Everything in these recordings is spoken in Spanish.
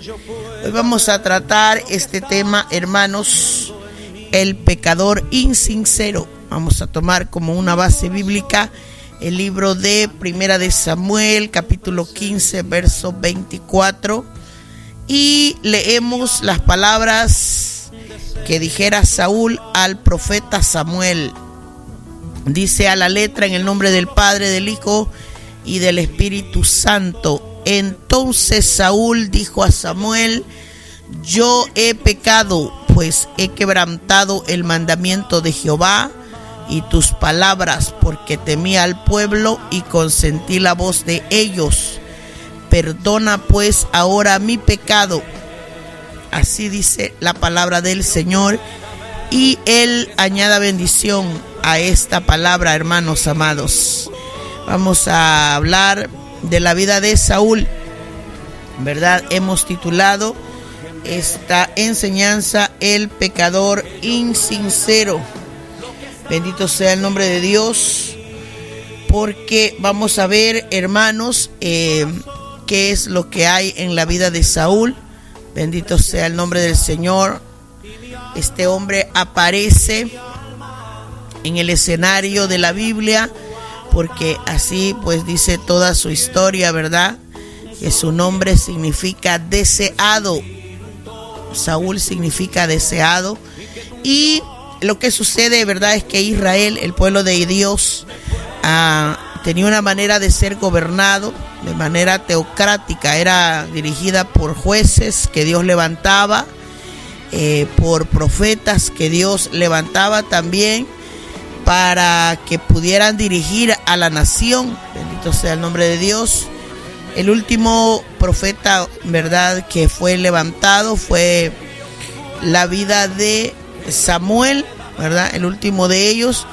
Hoy vamos a tratar este tema, hermanos, el pecador insincero. Vamos a tomar como una base bíblica el libro de Primera de Samuel, capítulo 15, verso 24. Y leemos las palabras que dijera Saúl al profeta Samuel. Dice a la letra: en el nombre del Padre, del Hijo y del Espíritu Santo. Entonces Saúl dijo a Samuel: yo he pecado, pues he quebrantado el mandamiento de Jehová y tus palabras, porque temí al pueblo y consentí la voz de ellos. Perdona pues ahora mi pecado. Así dice la palabra del Señor, y Él añada bendición a esta palabra, hermanos amados. Vamos a hablar de la vida de Saúl, ¿verdad? Hemos titulado esta enseñanza El pecador insincero. Bendito sea el nombre de Dios, porque vamos a ver, hermanos, qué es lo que hay en la vida de Saúl. Bendito sea el nombre del Señor. Este hombre aparece en el escenario de la Biblia, porque así pues dice toda su historia, ¿verdad? Que su nombre significa deseado. Saúl significa deseado. Y lo que sucede, ¿verdad?, es que Israel, el pueblo de Dios, tenía una manera de ser gobernado de manera teocrática. Era dirigida por jueces que Dios levantaba, por profetas que Dios levantaba también para que pudieran dirigir a la nación. Bendito sea el nombre de Dios. El último profeta, ¿verdad?, que fue levantado fue la vida de Samuel, ¿verdad?, el último de ellos.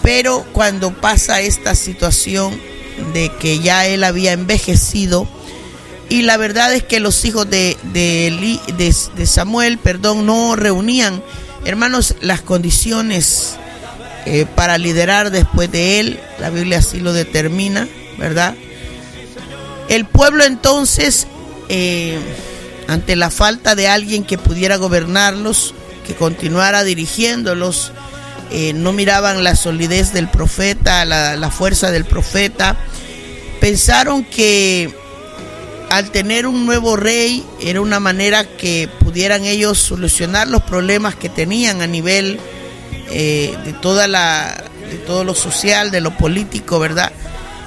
Pero cuando pasa esta situación de que ya él había envejecido, y la verdad es que los hijos de Samuel, no reunían, hermanos, las condiciones para liderar después de él. La Biblia así lo determina, ¿verdad? El pueblo entonces, ante la falta de alguien que pudiera gobernarlos, que continuara dirigiéndolos, no miraban la solidez del profeta, la fuerza del profeta. Pensaron que al tener un nuevo rey era una manera que pudieran ellos solucionar los problemas que tenían a nivel de todo lo social, de lo político, ¿verdad?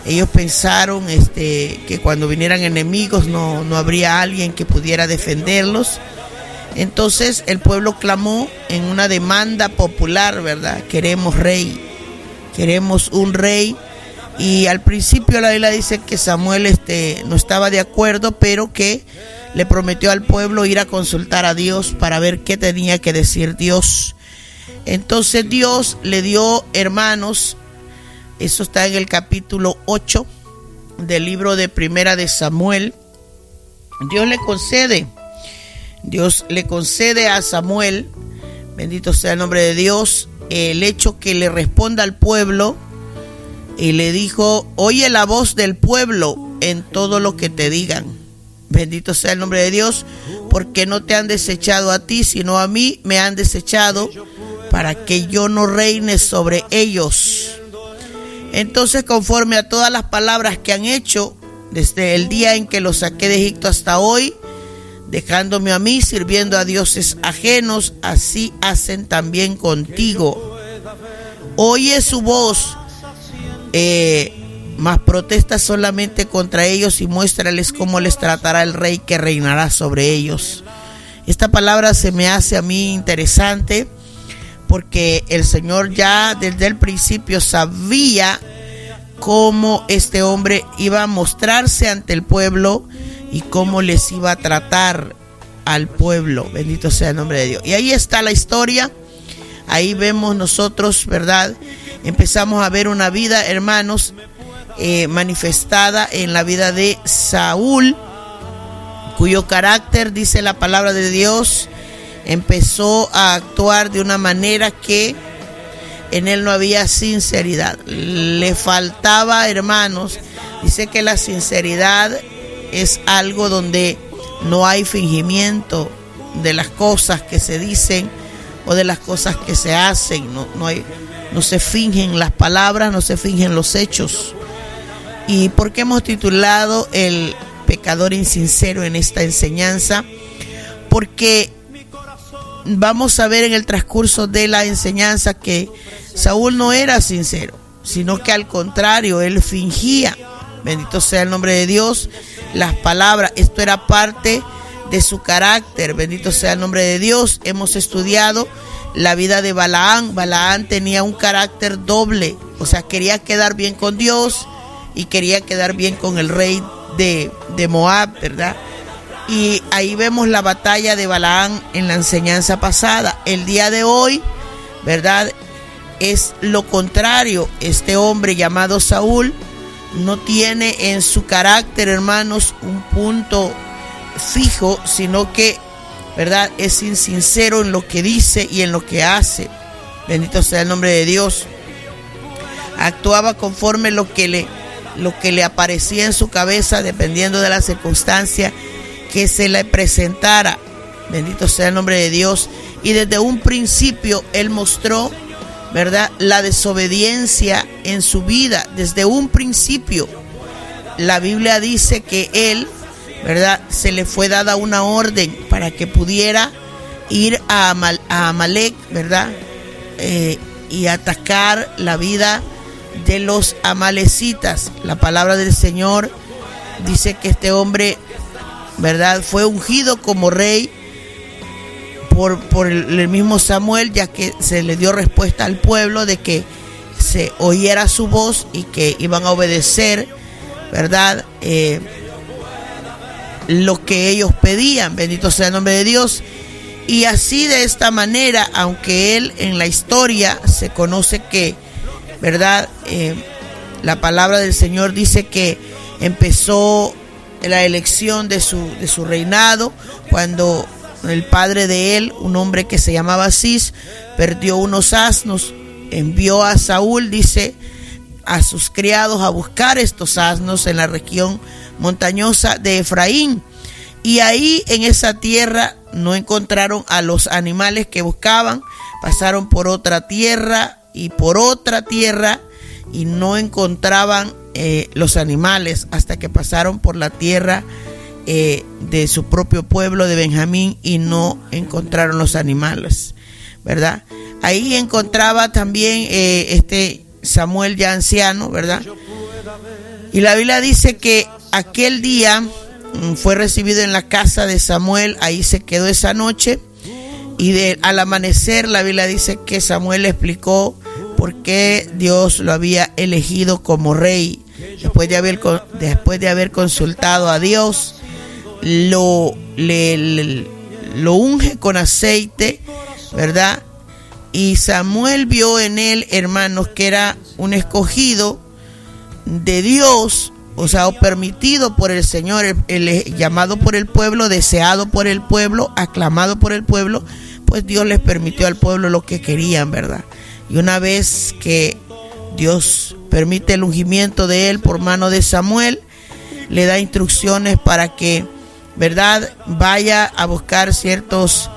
Ellos pensaron que cuando vinieran enemigos no habría alguien que pudiera defenderlos. Entonces el pueblo clamó en una demanda popular, ¿verdad? Queremos rey, queremos un rey. Y al principio la Biblia dice que Samuel no estaba de acuerdo, pero que le prometió al pueblo ir a consultar a Dios para ver qué tenía que decir Dios. Entonces Dios le dio, hermanos, eso está en el capítulo 8 del libro de Primera de Samuel. Dios le concede a Samuel, bendito sea el nombre de Dios, el hecho que le responda al pueblo, y le dijo: oye la voz del pueblo en todo lo que te digan. Bendito sea el nombre de Dios, porque no te han desechado a ti, sino a mí me han desechado, para que yo no reine sobre ellos. Entonces, conforme a todas las palabras que han hecho desde el día en que los saqué de Egipto hasta hoy, dejándome a mí, sirviendo a dioses ajenos, así hacen también contigo. Oye su voz, mas protesta solamente contra ellos, y muéstrales cómo les tratará el rey que reinará sobre ellos. Esta palabra se me hace a mí interesante, porque el Señor ya desde el principio sabía cómo este hombre iba a mostrarse ante el pueblo y cómo les iba a tratar al pueblo. Bendito sea el nombre de Dios. Y ahí está la historia. Ahí vemos nosotros, ¿verdad? Empezamos a ver una vida, hermanos, manifestada en la vida de Saúl, cuyo carácter, dice la palabra de Dios, empezó a actuar de una manera que en él no había sinceridad. Le faltaba, hermanos, dice que la sinceridad es algo donde no hay fingimiento de las cosas que se dicen o de las cosas que se hacen. No se fingen las palabras, no se fingen los hechos. ¿Y por qué hemos titulado El pecador insincero en esta enseñanza? Porque vamos a ver en el transcurso de la enseñanza que Saúl no era sincero, sino que al contrario, él fingía. Bendito sea el nombre de Dios. Las palabras, esto era parte de su carácter. Bendito sea el nombre de Dios. Hemos estudiado la vida de Balaán. Balaán tenía un carácter doble, o sea, quería quedar bien con Dios y quería quedar bien con el rey de Moab, ¿verdad? Y ahí vemos la batalla de Balaán en la enseñanza pasada. El día de hoy, ¿verdad?, es lo contrario. Este hombre llamado Saúl no tiene en su carácter, hermanos, un punto fijo, sino que, ¿verdad?, es insincero en lo que dice y en lo que hace. Bendito sea el nombre de Dios. Actuaba conforme lo que le aparecía en su cabeza, dependiendo de la circunstancia que se le presentara. Bendito sea el nombre de Dios. Y desde un principio él mostró, ¿verdad?, la desobediencia en su vida. Desde un principio la Biblia dice que él, ¿verdad?, se le fue dada una orden para que pudiera ir a Amalek, ¿verdad?, y atacar la vida de los amalecitas. La palabra del Señor dice que este hombre, ¿verdad?, fue ungido como rey por el mismo Samuel, ya que se le dio respuesta al pueblo de que se oyera su voz y que iban a obedecer, ¿verdad?, lo que ellos pedían. Bendito sea el nombre de Dios. Y así, de esta manera, aunque él en la historia se conoce que, ¿verdad?, la palabra del Señor dice que empezó la elección de su reinado cuando el padre de él, un hombre que se llamaba Cis, perdió unos asnos. Envió a Saúl, dice, a sus criados a buscar estos asnos en la región montañosa de Efraín. Y ahí en esa tierra no encontraron a los animales que buscaban. Pasaron por otra tierra y por otra tierra y no encontraban los animales hasta que pasaron por la tierra de su propio pueblo de Benjamín y no encontraron los animales, ¿verdad? Ahí encontraba también este Samuel ya anciano, ¿verdad? Y la Biblia dice que aquel día fue recibido en la casa de Samuel. Ahí se quedó esa noche y al amanecer la Biblia dice que Samuel le explicó por qué Dios lo había elegido como rey. Después de haber consultado a Dios, lo unge con aceite, ¿verdad? Y Samuel vio en él, hermanos, que era un escogido de Dios, o sea, permitido por el Señor, el llamado por el pueblo, deseado por el pueblo, aclamado por el pueblo. Pues Dios les permitió al pueblo lo que querían, ¿verdad? Y una vez que Dios permite el ungimiento de él por mano de Samuel, le da instrucciones para que, ¿verdad?, vaya a buscar ciertos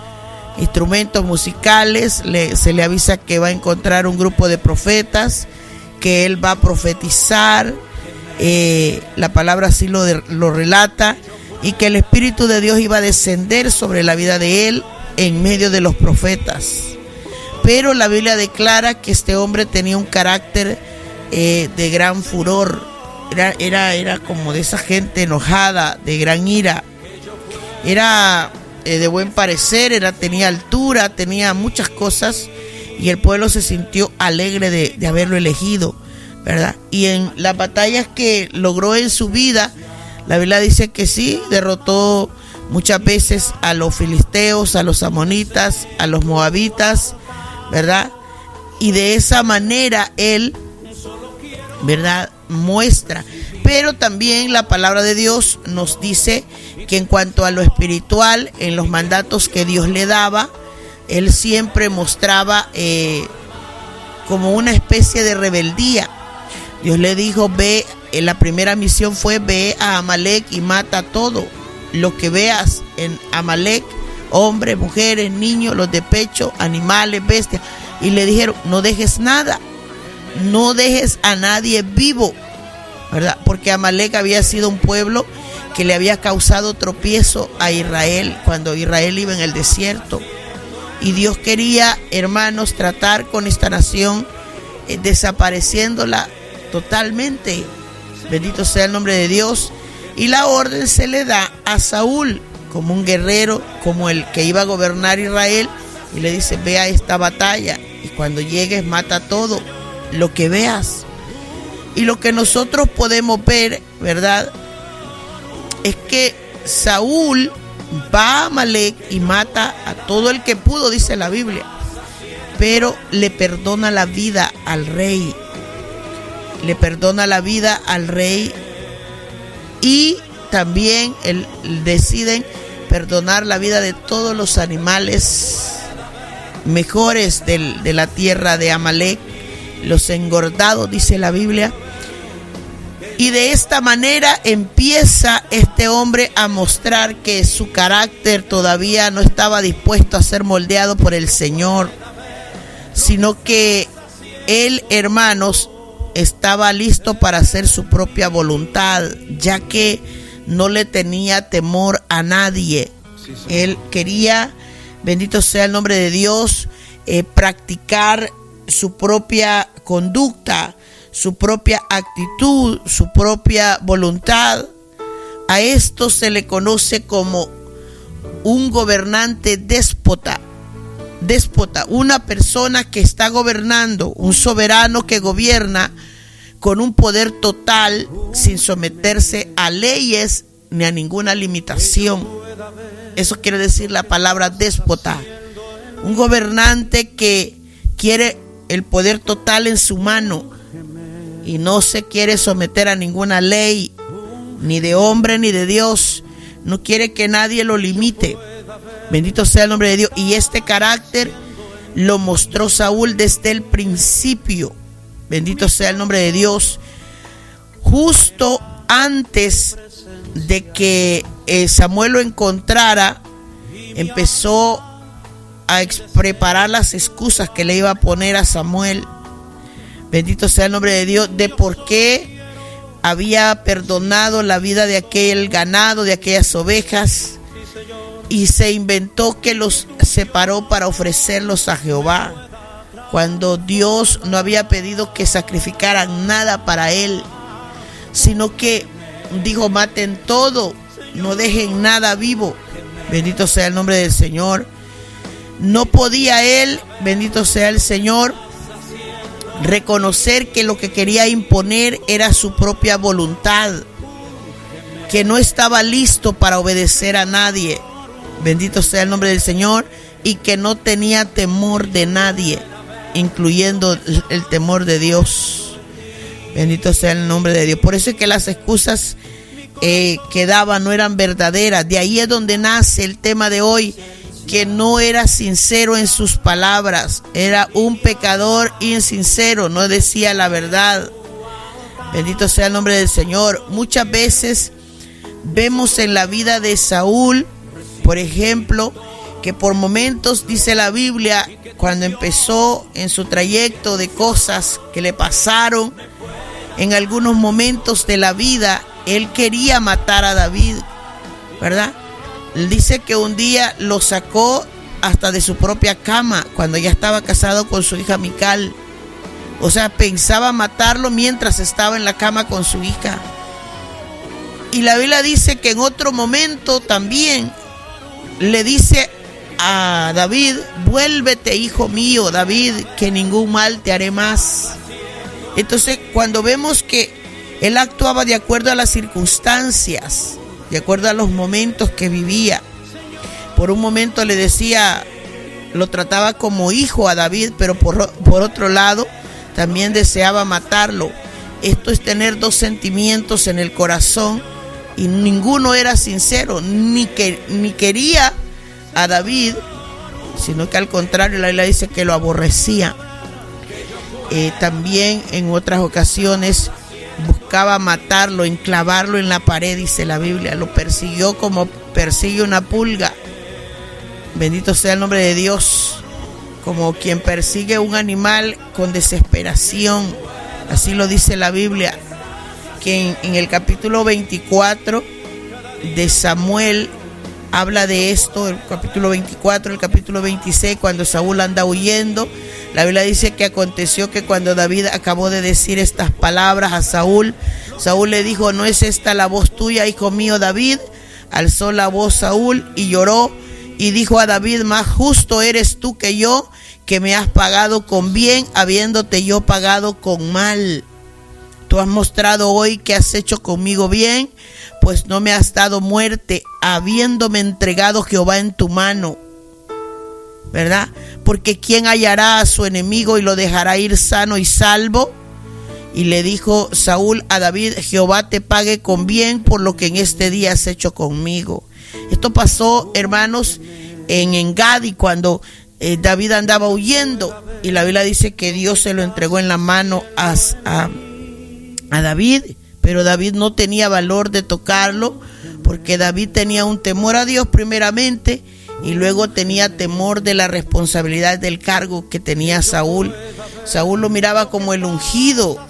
instrumentos musicales. Se le avisa que va a encontrar un grupo de profetas, que él va a profetizar. La palabra así lo relata, y que el Espíritu de Dios iba a descender sobre la vida de él en medio de los profetas. Pero la Biblia declara que este hombre tenía un carácter de gran furor. Era como de esa gente enojada, de gran ira. Era de buen parecer, tenía altura, tenía muchas cosas, y el pueblo se sintió alegre de haberlo elegido, ¿verdad? Y en las batallas que logró en su vida, la Biblia dice que sí, derrotó muchas veces a los filisteos, a los amonitas, a los moabitas, ¿verdad? Y de esa manera él, ¿verdad?, muestra. Pero también la palabra de Dios nos dice que en cuanto a lo espiritual, en los mandatos que Dios le daba, él siempre mostraba como una especie de rebeldía. Dios le dijo, la primera misión fue: ve a Amalek y mata todo. lo que veas en Amalek, hombres, mujeres, niños, los de pecho, animales, bestias. Y le dijeron, no dejes nada, no dejes a nadie vivo, ¿verdad? Porque Amalek había sido un pueblo que le había causado tropiezo a Israel cuando Israel iba en el desierto. Y Dios quería, hermanos, tratar con esta nación, desapareciéndola totalmente. Bendito sea el nombre de Dios. Y la orden se le da a Saúl como un guerrero, como el que iba a gobernar Israel, y le dice, ve a esta batalla y cuando llegues mata todo lo que veas. Y lo que nosotros podemos ver, ¿verdad?, es que Saúl va a Amalek y mata a todo el que pudo, dice la Biblia, pero le perdona la vida al rey. Le perdona la vida al rey y también deciden perdonar la vida de todos los animales mejores de la tierra de Amalek, los engordados, dice la Biblia. Y de esta manera empieza este hombre a mostrar que su carácter todavía no estaba dispuesto a ser moldeado por el Señor, sino que él, hermanos, estaba listo para hacer su propia voluntad, ya que no le tenía temor a nadie. Él quería, bendito sea el nombre de Dios, practicar su propia conducta, su propia actitud, su propia voluntad. A esto se le conoce como un gobernante déspota. Déspota, una persona que está gobernando, un soberano que gobierna con un poder total sin someterse a leyes ni a ninguna limitación. Eso quiere decir la palabra déspota. Un gobernante que quiere el poder total en su mano y no se quiere someter a ninguna ley, ni de hombre ni de Dios. No quiere que nadie lo limite. Bendito sea el nombre de Dios. Y este carácter lo mostró Saúl desde el principio. Bendito sea el nombre de Dios. Justo antes de que Samuel lo encontrara, empezó a preparar las excusas que le iba a poner a Samuel. Bendito sea el nombre de Dios, de por qué había perdonado la vida de aquel ganado, de aquellas ovejas, y se inventó que los separó para ofrecerlos a Jehová, cuando Dios no había pedido que sacrificaran nada para él, sino que dijo, maten todo, no dejen nada vivo. Bendito sea el nombre del Señor. No podía él, bendito sea el Señor, reconocer que lo que quería imponer era su propia voluntad, que no estaba listo para obedecer a nadie. Bendito sea el nombre del Señor. Y que no tenía temor de nadie, incluyendo el temor de Dios. Bendito sea el nombre de Dios. Por eso es que las excusas que daba no eran verdaderas. De ahí es donde nace el tema de hoy, que no era sincero en sus palabras. Era un pecador insincero, no decía la verdad. Bendito sea el nombre del Señor. Muchas veces vemos en la vida de Saúl, por ejemplo, que por momentos, dice la Biblia, cuando empezó en su trayecto de cosas que le pasaron, en algunos momentos de la vida, él quería matar a David, ¿verdad? Él dice que un día lo sacó hasta de su propia cama, cuando ya estaba casado con su hija Mical. O sea, pensaba matarlo mientras estaba en la cama con su hija. Y la Biblia dice que en otro momento también le dice a David, vuélvete, hijo mío, David, que ningún mal te haré más. Entonces, cuando vemos que él actuaba de acuerdo a las circunstancias, de acuerdo a los momentos que vivía, por un momento le decía, lo trataba como hijo a David, pero por otro lado también deseaba matarlo. Esto es tener dos sentimientos en el corazón, y ninguno era sincero, ni quería a David, sino que al contrario, la Biblia dice que lo aborrecía. También en otras ocasiones buscaba matarlo, enclavarlo en la pared, dice la Biblia. Lo persiguió como persigue una pulga. Bendito sea el nombre de Dios. Como quien persigue un animal con desesperación. Así lo dice la Biblia. Que en el capítulo 24 de Samuel habla de esto, el capítulo 24, el capítulo 26, cuando Saúl anda huyendo. La Biblia dice que aconteció que cuando David acabó de decir estas palabras a Saúl, Saúl le dijo: ¿no es esta la voz tuya, hijo mío David? Alzó la voz Saúl y lloró y dijo a David: más justo eres tú que yo, que me has pagado con bien, habiéndote yo pagado con mal. Tú has mostrado hoy que has hecho conmigo bien, pues no me has dado muerte, habiéndome entregado Jehová en tu mano. ¿Verdad? Porque ¿quién hallará a su enemigo y lo dejará ir sano y salvo? Y le dijo Saúl a David: Jehová te pague con bien por lo que en este día has hecho conmigo. Esto pasó, hermanos, en Engadi, cuando David andaba huyendo, y la Biblia dice que Dios se lo entregó en la mano a David, pero David no tenía valor de tocarlo, porque David tenía un temor a Dios primeramente, y luego tenía temor de la responsabilidad del cargo que tenía Saúl. Saúl lo miraba como el ungido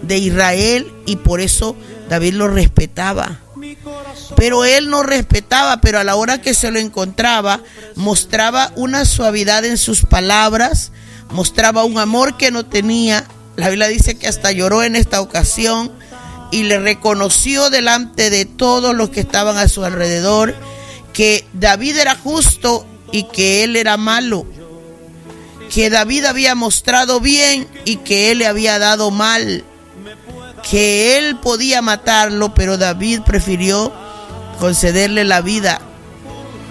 de Israel, y por eso David lo respetaba. Pero él no respetaba, pero a la hora que se lo encontraba, mostraba una suavidad en sus palabras, mostraba un amor que no tenía. La Biblia dice que hasta lloró en esta ocasión y le reconoció delante de todos los que estaban a su alrededor que David era justo y que él era malo, que David había mostrado bien y que él le había dado mal, que él podía matarlo, pero David prefirió concederle la vida.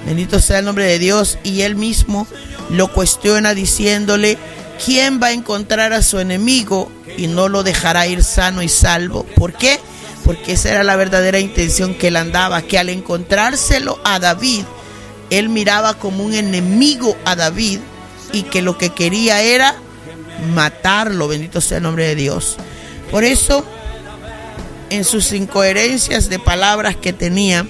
Bendito sea el nombre de Dios. Y él mismo lo cuestiona diciéndole: ¿quién va a encontrar a su enemigo y no lo dejará ir sano y salvo? ¿Por qué? Porque esa era la verdadera intención que él andaba, que al encontrárselo a David, él miraba como un enemigo a David y que lo que quería era matarlo. Bendito sea el nombre de Dios. Por eso, en sus incoherencias de palabras que tenía,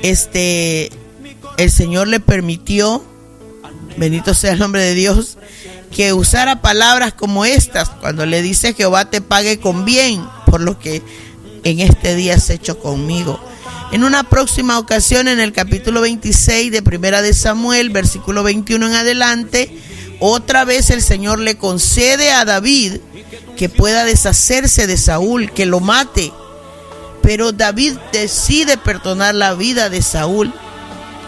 el Señor le permitió, bendito sea el nombre de Dios, que usara palabras como estas, cuando le dice: Jehová te pague con bien por lo que en este día has hecho conmigo. En una próxima ocasión, en el capítulo 26 de Primera de Samuel, versículo 21 en adelante, otra vez el Señor le concede a David que pueda deshacerse de Saúl, que lo mate. Pero David decide perdonar la vida de Saúl.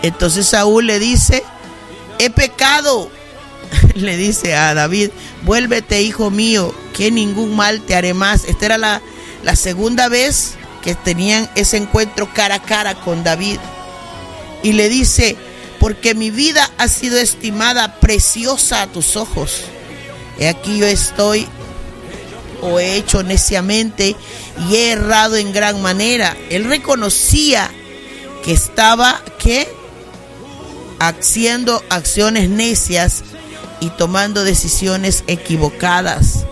Entonces Saúl le dice: he pecado. Le dice a David: vuélvete, hijo mío, que ningún mal te haré más. Esta era la segunda vez que tenían ese encuentro cara a cara con David. Y le dice: porque mi vida ha sido estimada preciosa a tus ojos. He aquí yo estoy, o he hecho neciamente, y he errado en gran manera. Él reconocía que estaba haciendo acciones necias y tomando decisiones equivocadas.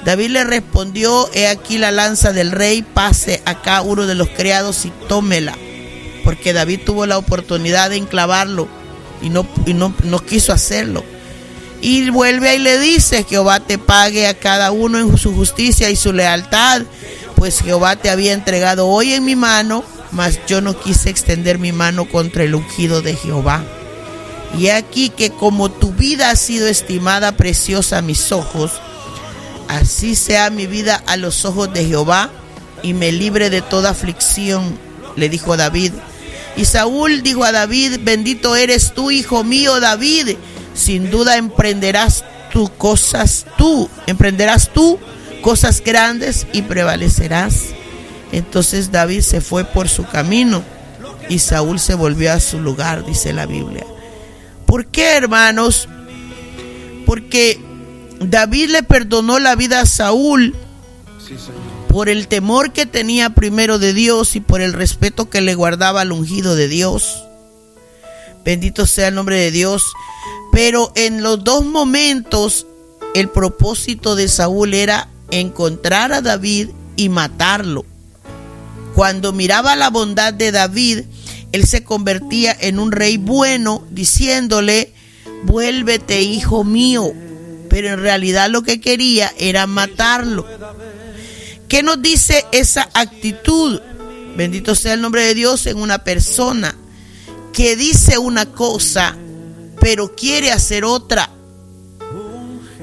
David le respondió: he aquí la lanza del rey, pase acá uno de los criados y tómela. Porque David tuvo la oportunidad de enclavarlo y no quiso hacerlo. Y vuelve y le dice: Jehová te pague a cada uno en su justicia y su lealtad, pues Jehová te había entregado hoy en mi mano, mas yo no quise extender mi mano contra el ungido de Jehová. Y aquí que como tu vida ha sido estimada preciosa a mis ojos, así sea mi vida a los ojos de Jehová, y me libre de toda aflicción, le dijo David. Y Saúl dijo a David: bendito eres tú, hijo mío David, sin duda emprenderás tú cosas grandes y prevalecerás. Entonces David se fue por su camino y Saúl se volvió a su lugar, dice la Biblia. ¿Por qué, hermanos? Porque David le perdonó la vida a Saúl por el temor que tenía primero de Dios y por el respeto que le guardaba al ungido de Dios. Bendito sea el nombre de Dios. Pero en los dos momentos, el propósito de Saúl era encontrar a David y matarlo. Cuando miraba la bondad de David, él se convertía en un rey bueno, diciéndole: vuélvete, hijo mío. Pero en realidad lo que quería era matarlo. ¿Qué nos dice esa actitud? Bendito sea el nombre de Dios en una persona que dice una cosa, pero quiere hacer otra.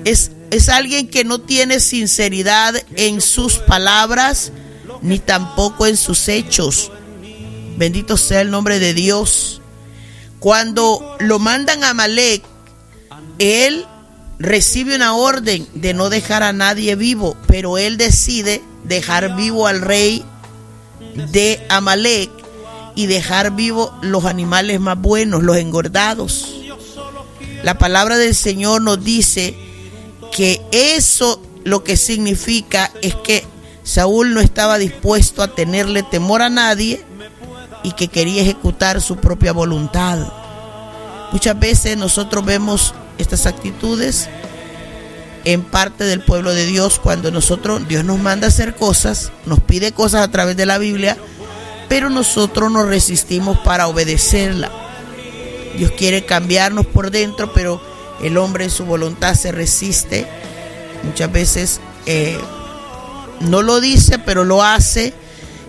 Es alguien que no tiene sinceridad en sus palabras, ni tampoco en sus hechos. Bendito sea el nombre de Dios. Cuando lo mandan a Amalek, él recibe una orden de no dejar a nadie vivo, pero él decide dejar vivo al rey de Amalek y dejar vivo los animales más buenos, los engordados. La palabra del Señor nos dice que eso lo que significa es que Saúl no estaba dispuesto a tenerle temor a nadie y que quería ejecutar su propia voluntad. Muchas veces nosotros vemos estas actitudes en parte del pueblo de Dios cuando Dios nos manda a hacer cosas, nos pide cosas a través de la Biblia, pero nosotros nos resistimos para obedecerla. Dios quiere cambiarnos por dentro, pero el hombre en su voluntad se resiste. Muchas veces no lo dice, pero lo hace,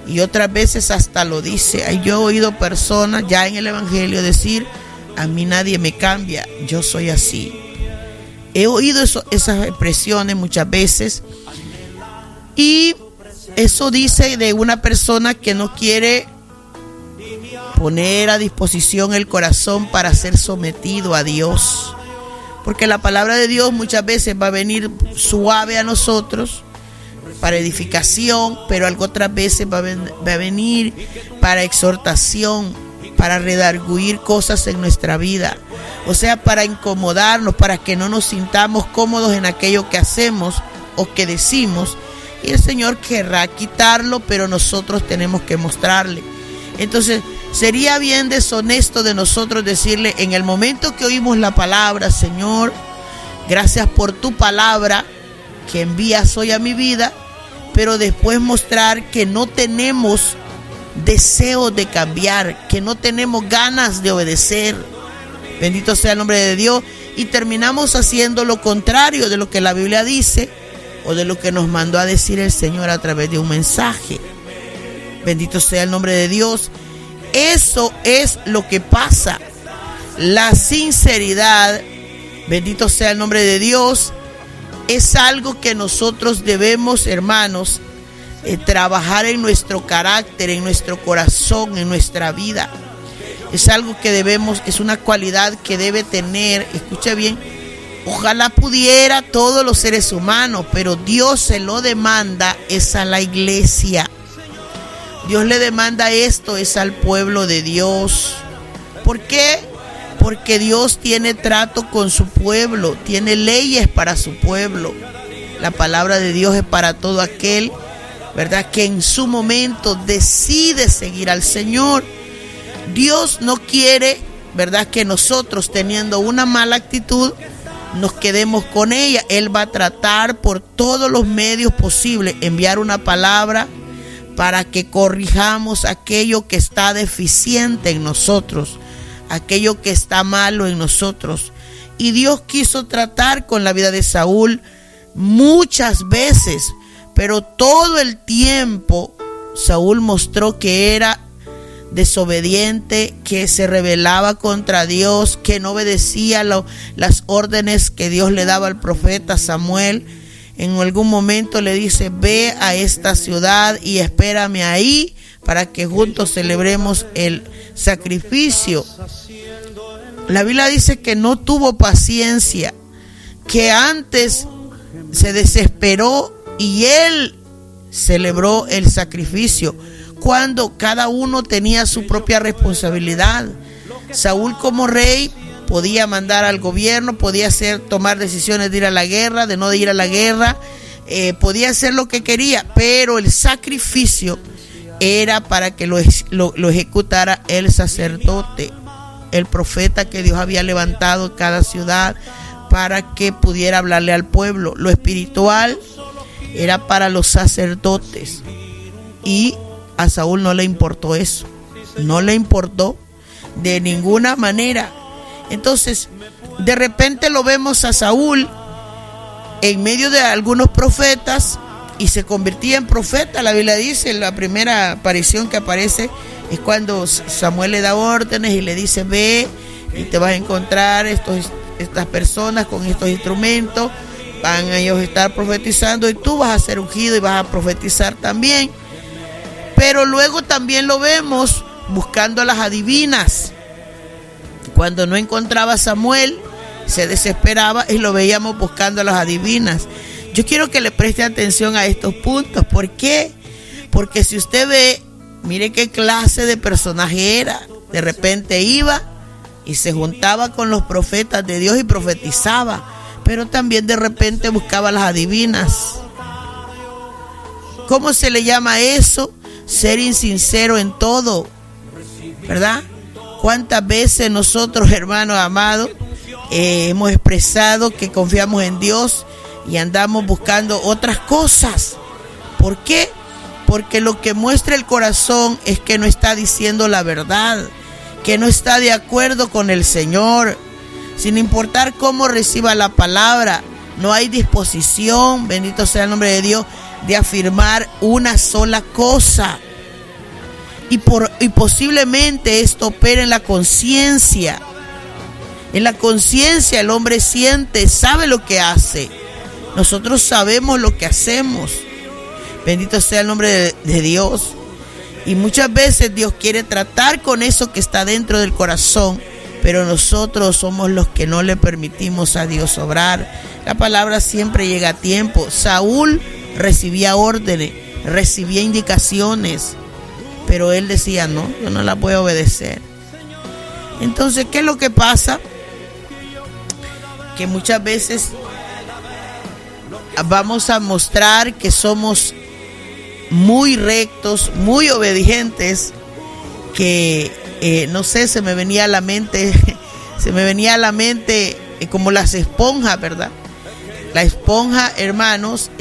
y otras veces hasta lo dice. Yo he oído personas ya en el Evangelio decir: a mí nadie me cambia, yo soy así. He oído esas expresiones muchas veces, y eso dice de una persona que no quiere poner a disposición el corazón para ser sometido a Dios. Porque la palabra de Dios muchas veces va a venir suave a nosotros para edificación, pero otras veces va a venir para exhortación, para redarguir cosas en nuestra vida. O sea, para incomodarnos, para que no nos sintamos cómodos en aquello que hacemos o que decimos. Y el Señor querrá quitarlo, pero nosotros tenemos que mostrarle. Entonces, sería bien deshonesto de nosotros decirle en el momento que oímos la palabra: Señor, gracias por tu palabra que envías hoy a mi vida, pero después mostrar que no tenemos deseo de cambiar, que no tenemos ganas de obedecer. Bendito sea el nombre de Dios. Y terminamos haciendo lo contrario de lo que la Biblia dice o de lo que nos mandó a decir el Señor a través de un mensaje. Bendito sea el nombre de Dios. Eso es lo que pasa. La sinceridad, bendito sea el nombre de Dios, es algo que nosotros debemos, hermanos, trabajar en nuestro carácter, en nuestro corazón, en nuestra vida. Es algo que es una cualidad que debe tener, escuche bien, ojalá pudiera todos los seres humanos, pero Dios se lo demanda, es a la iglesia. Dios le demanda esto, es al pueblo de Dios. ¿Por qué? Porque Dios tiene trato con su pueblo, tiene leyes para su pueblo. La palabra de Dios es para todo aquel, ¿verdad?, que en su momento decide seguir al Señor. Dios no quiere, ¿verdad?, que nosotros, teniendo una mala actitud, nos quedemos con ella. Él va a tratar por todos los medios posibles, enviar una palabra para que corrijamos aquello que está deficiente en nosotros, aquello que está malo en nosotros. Y Dios quiso tratar con la vida de Saúl muchas veces, pero todo el tiempo Saúl mostró que era desobediente, que se rebelaba contra Dios, que no obedecía las órdenes que Dios le daba al profeta Samuel. En algún momento le dice: ve a esta ciudad y espérame ahí para que juntos celebremos el sacrificio. La Biblia dice que no tuvo paciencia, que antes se desesperó y él celebró el sacrificio cuando cada uno tenía su propia responsabilidad. Saúl, como rey, podía mandar al gobierno, podía tomar decisiones de ir a la guerra, de no ir a la guerra, podía hacer lo que quería, pero el sacrificio era para que lo ejecutara el sacerdote, el profeta que Dios había levantado en cada ciudad para que pudiera hablarle al pueblo. Lo espiritual era para los sacerdotes y a Saúl no le importó eso. No le importó de ninguna manera. Entonces, de repente lo vemos a Saúl en medio de algunos profetas y se convertía en profeta. La Biblia dice, la primera aparición que aparece es cuando Samuel le da órdenes y le dice: ve y te vas a encontrar estas personas con estos instrumentos, van a ellos estar profetizando y tú vas a ser ungido y vas a profetizar también. Pero luego también lo vemos buscando a las adivinas. Cuando no encontraba a Samuel, se desesperaba y lo veíamos buscando a las adivinas. Yo quiero que le preste atención a estos puntos. ¿Por qué? Porque si usted ve, mire qué clase de personaje era. De repente iba y se juntaba con los profetas de Dios y profetizaba, pero también de repente buscaba a las adivinas. ¿Cómo se le llama eso? Ser insincero en todo, ¿verdad? ¿Cuántas veces nosotros, hermanos amados, hemos expresado que confiamos en Dios y andamos buscando otras cosas? ¿Por qué? Porque lo que muestra el corazón es que no está diciendo la verdad, que no está de acuerdo con el Señor. Sin importar cómo reciba la palabra, no hay disposición, bendito sea el nombre de Dios, de afirmar una sola cosa. Y posiblemente esto opera en la conciencia. En la conciencia el hombre siente, sabe lo que hace. Nosotros sabemos lo que hacemos. Bendito sea el nombre de Dios. Y muchas veces Dios quiere tratar con eso que está dentro del corazón, pero nosotros somos los que no le permitimos a Dios obrar. La palabra siempre llega a tiempo. Saúl recibía órdenes, recibía indicaciones, pero él decía: no, yo no las voy a obedecer. Entonces, ¿qué es lo que pasa? Que muchas veces vamos a mostrar que somos muy rectos, muy obedientes, que no sé, se me venía a la mente como las esponjas, ¿verdad? La esponja, hermanos,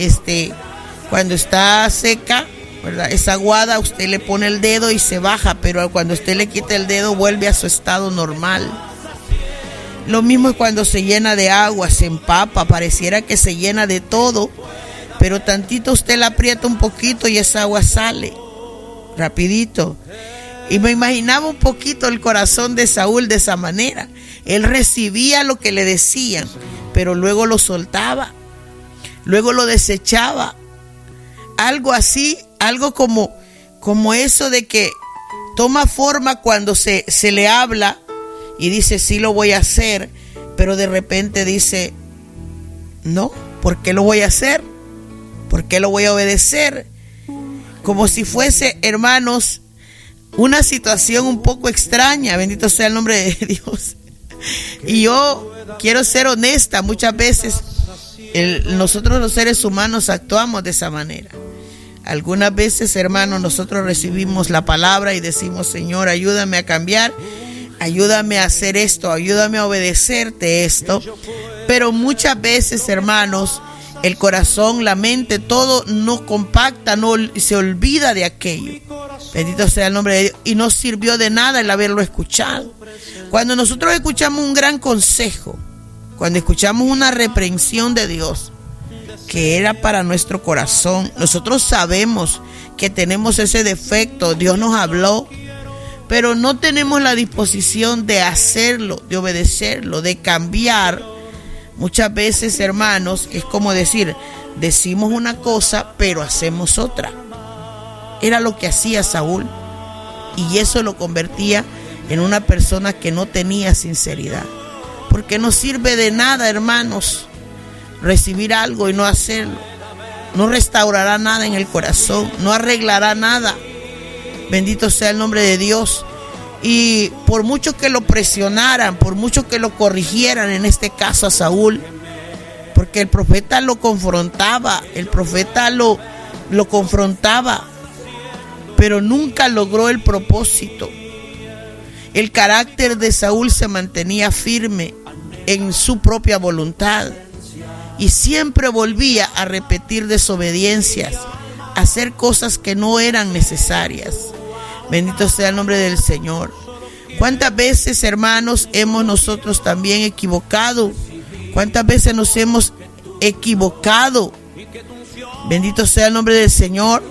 cuando está seca, ¿verdad? Es aguada, usted le pone el dedo y se baja, pero cuando usted le quita el dedo vuelve a su estado normal. Lo mismo es cuando se llena de agua, se empapa, pareciera que se llena de todo, pero tantito usted la aprieta un poquito y esa agua sale rapidito. Y me imaginaba un poquito el corazón de Saúl de esa manera. Él recibía lo que le decían, pero luego lo soltaba, luego lo desechaba. Algo así, algo como eso de que toma forma cuando se le habla y dice: sí, lo voy a hacer, pero de repente dice: no, ¿por qué lo voy a hacer? ¿Por qué lo voy a obedecer? Como si fuese, hermanos, una situación un poco extraña. Bendito sea el nombre de Dios. Y yo quiero ser honesta, muchas veces nosotros los seres humanos actuamos de esa manera. Algunas veces, hermanos, nosotros recibimos la palabra y decimos: Señor, ayúdame a cambiar, ayúdame a hacer esto, ayúdame a obedecerte esto. Pero muchas veces, hermanos, el corazón, la mente, todo no compacta, no se olvida de aquello. Bendito sea el nombre de Dios. Y no sirvió de nada el haberlo escuchado. Cuando nosotros escuchamos un gran consejo, cuando escuchamos una reprensión de Dios, que era para nuestro corazón, nosotros sabemos que tenemos ese defecto, Dios nos habló, pero no tenemos la disposición de hacerlo, de obedecerlo, de cambiar. Muchas veces, hermanos, es como decimos una cosa, pero hacemos otra. Era lo que hacía Saúl, y eso lo convertía en una persona que no tenía sinceridad. Porque no sirve de nada, hermanos, recibir algo y no hacerlo. No restaurará nada en el corazón, no arreglará nada. Bendito sea el nombre de Dios. Y por mucho que lo presionaran, por mucho que lo corrigieran, en este caso a Saúl, porque el profeta lo confrontaba, pero nunca logró el propósito. El carácter de Saúl se mantenía firme en su propia voluntad y siempre volvía a repetir desobediencias, hacer cosas que no eran necesarias. Bendito sea el nombre del Señor. ¿Cuántas veces, hermanos, hemos nosotros también equivocado? ¿Cuántas veces nos hemos equivocado? Bendito sea el nombre del Señor.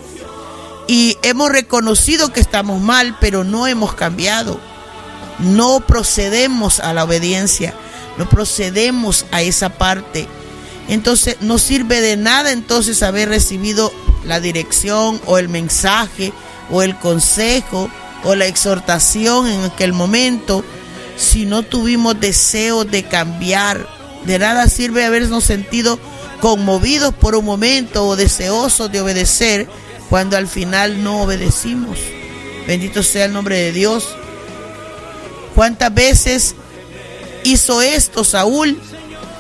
Y hemos reconocido que estamos mal, pero no hemos cambiado. No procedemos a la obediencia, no procedemos a esa parte. Entonces no sirve de nada entonces haber recibido la dirección o el mensaje o el consejo o la exhortación en aquel momento si no tuvimos deseo de cambiar. De nada sirve habernos sentido conmovidos por un momento o deseosos de obedecer cuando al final no obedecimos. Bendito sea el nombre de Dios. ¿Cuántas veces hizo esto Saúl?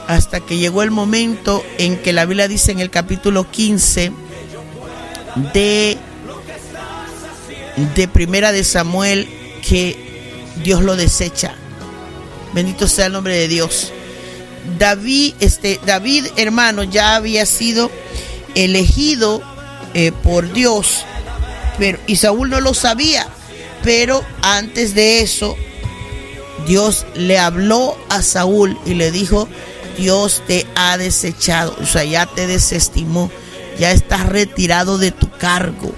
Hasta que llegó el momento en que la Biblia dice en el capítulo 15 de Primera de Samuel que Dios lo desecha. Bendito sea el nombre de Dios. David, hermano, ya había sido elegido por Dios, y Saúl no lo sabía. Pero antes de eso, Dios le habló a Saúl y le dijo: Dios te ha desechado, o sea, ya te desestimó, ya estás retirado de tu cargo.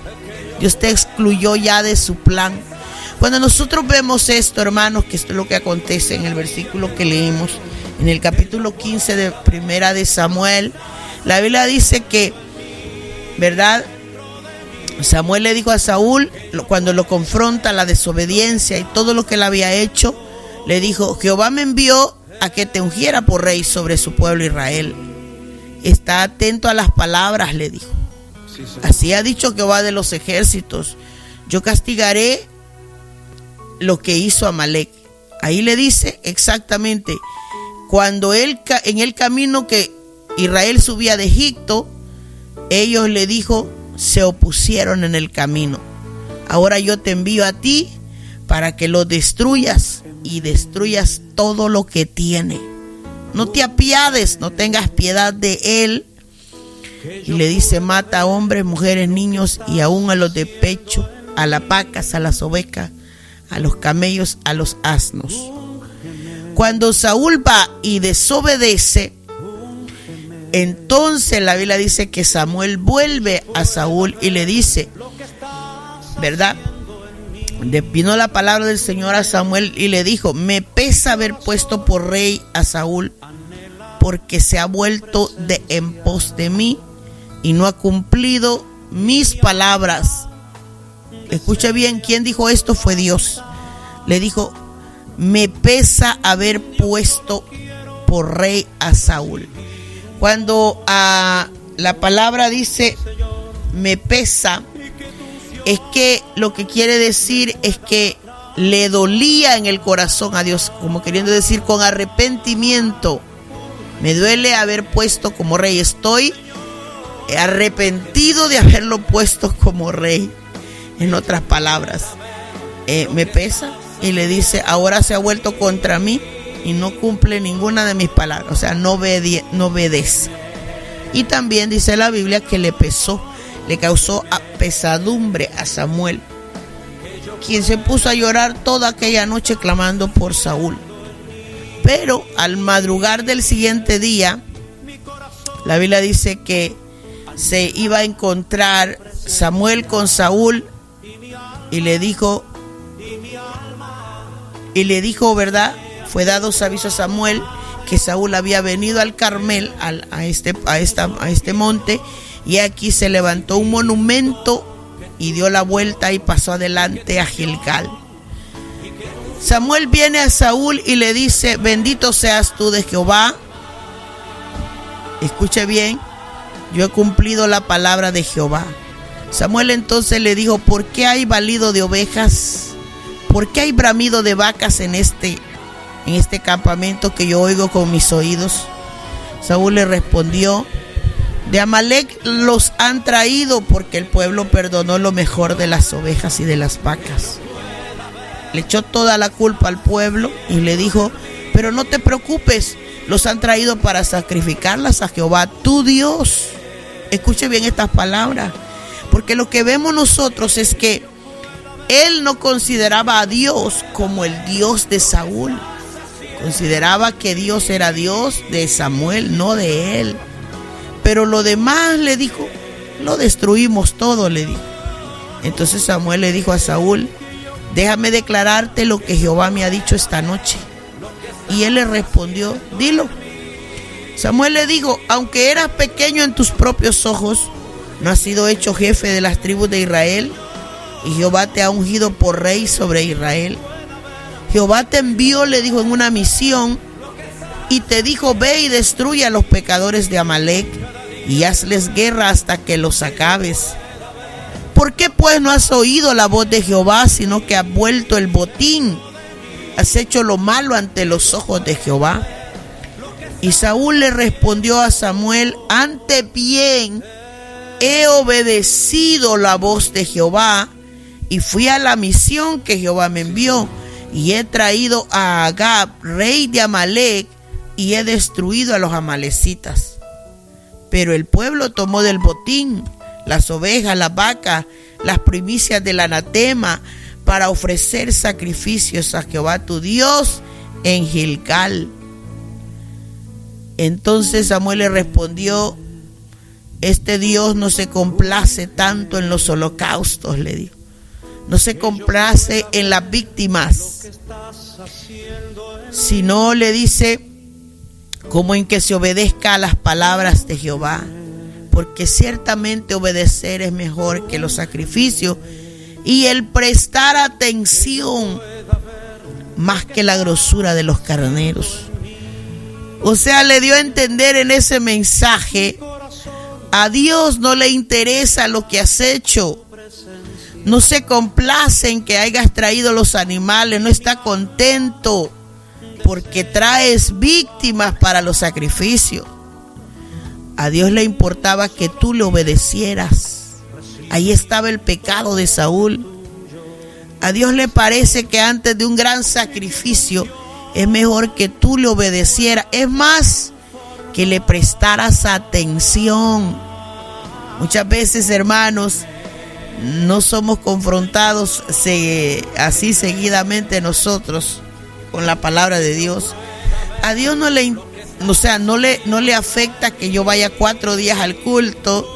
Dios te excluyó ya de su plan. Cuando nosotros vemos esto, hermanos, que esto es lo que acontece en el versículo que leímos, en el capítulo 15 de Primera de Samuel, la Biblia dice que, ¿verdad? Samuel le dijo a Saúl, cuando lo confronta la desobediencia y todo lo que él había hecho, le dijo: Jehová me envió a que te ungiera por rey sobre su pueblo Israel. Está atento a las palabras, le dijo. Así ha dicho Jehová de los ejércitos: yo castigaré lo que hizo Amalek. Ahí le dice exactamente, cuando él, en el camino que Israel subía de Egipto, ellos, le dijo, se opusieron en el camino. Ahora yo te envío a ti para que lo destruyas y destruyas todo lo que tiene. No te apiades, no tengas piedad de él. Y le dice: mata a hombres, mujeres, niños y aún a los de pecho, a las vacas, a las ovejas, a los camellos, a los asnos. Cuando Saúl va y desobedece, entonces la Biblia dice que Samuel vuelve a Saúl y le dice, ¿verdad? Vino la palabra del Señor a Samuel y le dijo: me pesa haber puesto por rey a Saúl, porque se ha vuelto en pos de mí y no ha cumplido mis palabras. Escuche bien, ¿quién dijo esto? Fue Dios. Le dijo: me pesa haber puesto por rey a Saúl. Cuando la palabra dice me pesa, es que lo que quiere decir es que le dolía en el corazón a Dios, como queriendo decir con arrepentimiento: me duele haber puesto como rey, estoy arrepentido de haberlo puesto como rey. En otras palabras, me pesa, y le dice: ahora se ha vuelto contra mí y no cumple ninguna de mis palabras, o sea, no obedece. Y también dice la Biblia que le pesó, le causó pesadumbre a Samuel, quien se puso a llorar toda aquella noche clamando por Saúl. Pero al madrugar del siguiente día, la Biblia dice que se iba a encontrar Samuel con Saúl y le dijo, ¿verdad? Fue dado aviso a Samuel que Saúl había venido al Carmel, a este monte, y aquí se levantó un monumento y dio la vuelta y pasó adelante a Gilgal. Samuel viene a Saúl y le dice: bendito seas tú de Jehová. Escuche bien, yo he cumplido la palabra de Jehová. Samuel entonces le dijo: ¿por qué hay balido de ovejas? ¿Por qué hay bramido de vacas en este campamento que yo oigo con mis oídos? Saúl le respondió: de Amalek los han traído porque el pueblo perdonó lo mejor de las ovejas y de las vacas. Le echó toda la culpa al pueblo y le dijo: pero no te preocupes, los han traído para sacrificarlas a Jehová tu Dios. Escuche bien estas palabras: Porque lo que vemos nosotros es que él no consideraba a Dios como el Dios de Saúl. Consideraba que Dios era Dios de Samuel, no de él. Pero lo demás, le dijo, lo destruimos todo, le dijo. Entonces Samuel le dijo a Saúl: déjame declararte lo que Jehová me ha dicho esta noche. Y él le respondió: dilo. Samuel le dijo: aunque eras pequeño en tus propios ojos, no has sido hecho jefe de las tribus de Israel, y Jehová te ha ungido por rey sobre Israel. Jehová te envió, le dijo, en una misión, y te dijo: ve y destruye a los pecadores de Amalec, y hazles guerra hasta que los acabes. ¿Por qué pues no has oído la voz de Jehová, sino que has vuelto el botín? Has hecho lo malo ante los ojos de Jehová. Y Saúl le respondió a Samuel: antes bien he obedecido la voz de Jehová, y fui a la misión que Jehová me envió, y he traído a Agab, rey de Amalec, y he destruido a los amalecitas. Pero el pueblo tomó del botín las ovejas, las vacas, las primicias del anatema, para ofrecer sacrificios a Jehová tu Dios en Gilgal. Entonces Samuel le respondió: este Dios no se complace tanto en los holocaustos, le dijo. No se complace en las víctimas, sino, le dice, como en que se obedezca a las palabras de Jehová. Porque ciertamente obedecer es mejor que los sacrificios, y el prestar atención más que la grosura de los carneros. O sea, le dio a entender en ese mensaje: a Dios no le interesa lo que has hecho. No se complace en que hayas traído los animales, no está contento porque traes víctimas para los sacrificios. A Dios le importaba que tú le obedecieras. Ahí estaba el pecado de Saúl. A Dios le parece que antes de un gran sacrificio es mejor que tú le obedecieras. Es más, que le prestaras atención. Muchas veces, hermanos, no somos confrontados así seguidamente nosotros con la palabra de Dios. A Dios no le afecta que yo vaya 4 días al culto,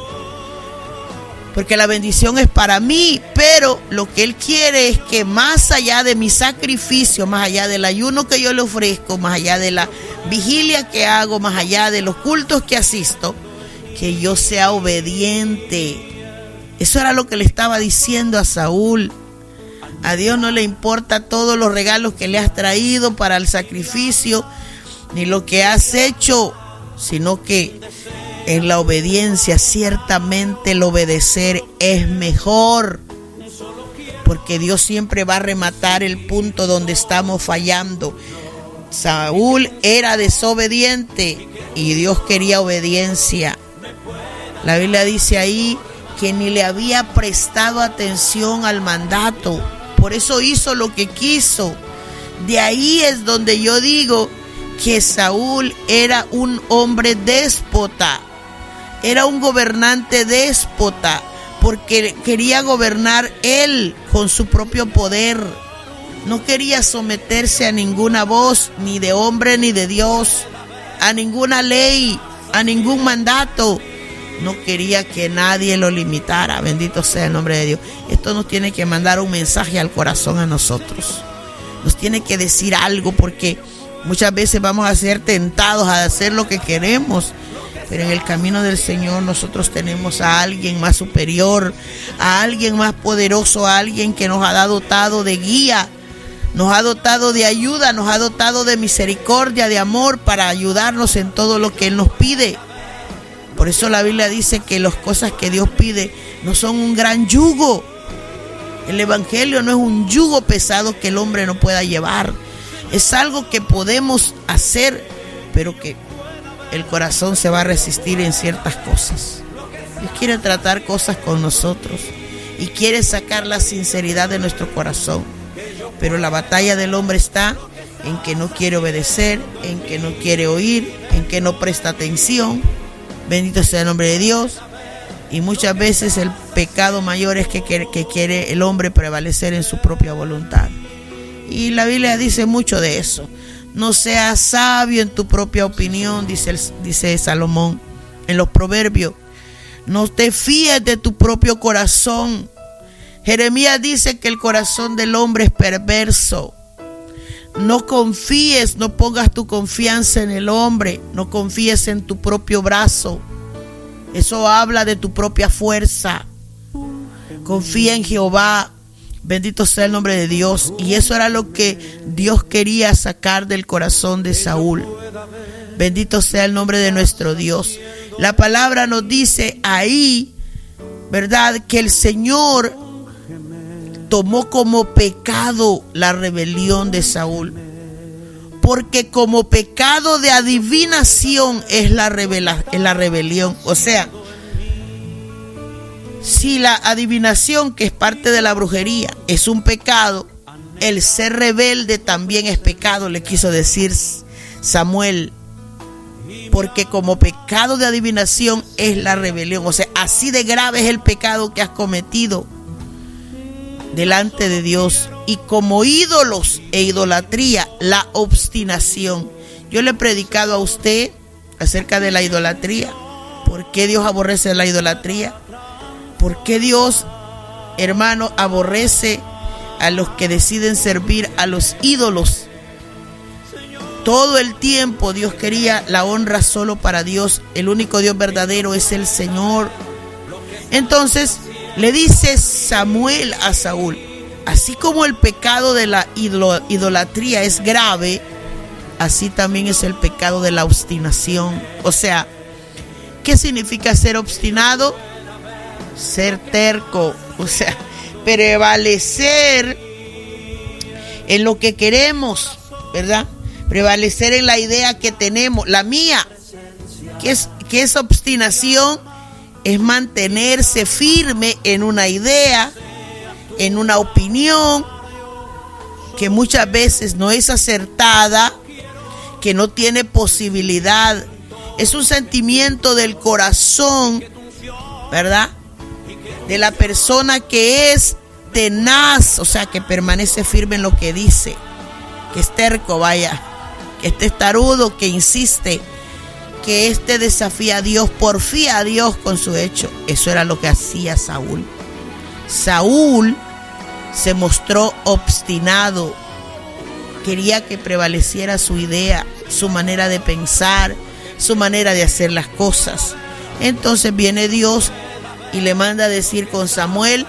porque la bendición es para mí, pero lo que Él quiere es que más allá de mi sacrificio, más allá del ayuno que yo le ofrezco, más allá de la vigilia que hago, más allá de los cultos que asisto, que yo sea obediente. Eso era lo que le estaba diciendo a Saúl. A Dios no le importa todos los regalos que le has traído para el sacrificio, ni lo que has hecho, sino que en la obediencia, ciertamente el obedecer es mejor, porque Dios siempre va a rematar el punto donde estamos fallando. Saúl era desobediente y Dios quería obediencia. La Biblia dice ahí que ni le había prestado atención al mandato, por eso hizo lo que quiso. De ahí es donde yo digo que Saúl era un hombre déspota, era un gobernante déspota, porque quería gobernar él con su propio poder. No quería someterse a ninguna voz, ni de hombre ni de Dios, a ninguna ley, a ningún mandato. No quería que nadie lo limitara. Bendito sea el nombre de Dios. Esto nos tiene que mandar un mensaje al corazón a nosotros. Nos tiene que decir algo, porque muchas veces vamos a ser tentados a hacer lo que queremos, pero en el camino del Señor nosotros tenemos a alguien más superior, a alguien más poderoso, a alguien que nos ha dotado de guía, nos ha dotado de ayuda, nos ha dotado de misericordia, de amor, para ayudarnos en todo lo que Él nos pide. Por eso la Biblia dice que las cosas que Dios pide no son un gran yugo. El evangelio no es un yugo pesado que el hombre no pueda llevar. Es algo que podemos hacer, pero que el corazón se va a resistir en ciertas cosas. Dios quiere tratar cosas con nosotros y quiere sacar la sinceridad de nuestro corazón. Pero la batalla del hombre está en que no quiere obedecer, en que no quiere oír, en que no presta atención. Bendito sea el nombre de Dios. Y muchas veces el pecado mayor es que quiere el hombre prevalecer en su propia voluntad. Y la Biblia dice mucho de eso. No seas sabio en tu propia opinión, dice Salomón en los Proverbios. No te fíes de tu propio corazón. Jeremías dice que el corazón del hombre es perverso. No confíes, no pongas tu confianza en el hombre. No confíes en tu propio brazo. Eso habla de tu propia fuerza. Confía en Jehová. Bendito sea el nombre de Dios. Y eso era lo que Dios quería sacar del corazón de Saúl. Bendito sea el nombre de nuestro Dios. La palabra nos dice ahí, ¿verdad?, que el Señor tomó como pecado la rebelión de Saúl. Porque como pecado de adivinación es la rebelión. O sea, si la adivinación, que es parte de la brujería, es un pecado, el ser rebelde también es pecado, le quiso decir Samuel. Porque como pecado de adivinación es la rebelión. O sea, así de grave es el pecado que has cometido delante de Dios. Y como ídolos e idolatría, la obstinación. Yo le he predicado a usted acerca de la idolatría. ¿Por qué Dios aborrece la idolatría? ¿Por qué Dios, hermano, aborrece a los que deciden servir a los ídolos? Todo el tiempo Dios quería la honra solo para Dios. El único Dios verdadero es el Señor. Entonces le dice Samuel a Saúl: así como el pecado de la idolatría es grave, así también es el pecado de la obstinación. O sea, ¿qué significa ser obstinado? Ser terco, o sea, prevalecer en lo que queremos, ¿verdad? Prevalecer en la idea que tenemos, la mía. ¿Qué es obstinación? Es mantenerse firme en una idea, en una opinión que muchas veces no es acertada, que no tiene posibilidad. Es un sentimiento del corazón, ¿verdad?, de la persona que es tenaz, o sea, que permanece firme en lo que dice, que es terco, vaya, que es testarudo, que insiste, que desafía a Dios, porfía a Dios con su hecho. Eso era lo que hacía Saúl. Saúl se mostró obstinado, quería que prevaleciera su idea, su manera de pensar, su manera de hacer las cosas. Entonces viene Dios y le manda a decir con Samuel: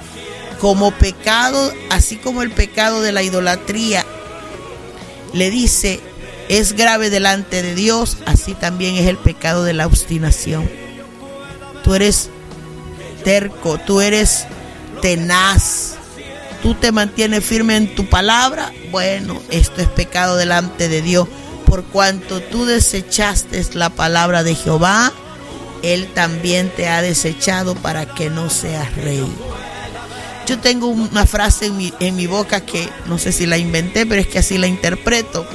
como pecado, así como el pecado de la idolatría, le dice, es grave delante de Dios, así también es el pecado de la obstinación. Tú eres terco, tú eres tenaz, tú te mantienes firme en tu palabra. Bueno, esto es pecado delante de Dios. Por cuanto tú desechaste la palabra de Jehová, Él también te ha desechado para que no seas rey. Yo tengo una frase en mi boca que no sé si la inventé, pero es que así la interpreto.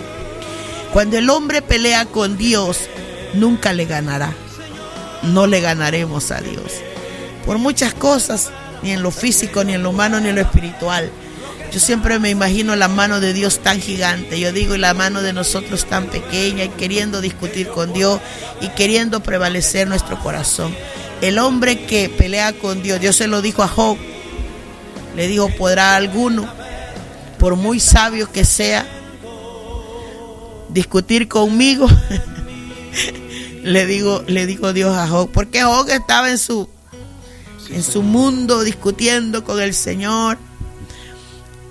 Cuando el hombre pelea con Dios, nunca le ganará. No le ganaremos a Dios. Por muchas cosas, ni en lo físico, ni en lo humano, ni en lo espiritual. Yo siempre me imagino la mano de Dios tan gigante. Yo digo, y la mano de nosotros tan pequeña, y queriendo discutir con Dios y queriendo prevalecer nuestro corazón. El hombre que pelea con Dios, Dios se lo dijo a Job. Le dijo: ¿podrá alguno, por muy sabio que sea, discutir conmigo? le dijo Dios a Job, porque Job estaba en su mundo discutiendo con el Señor,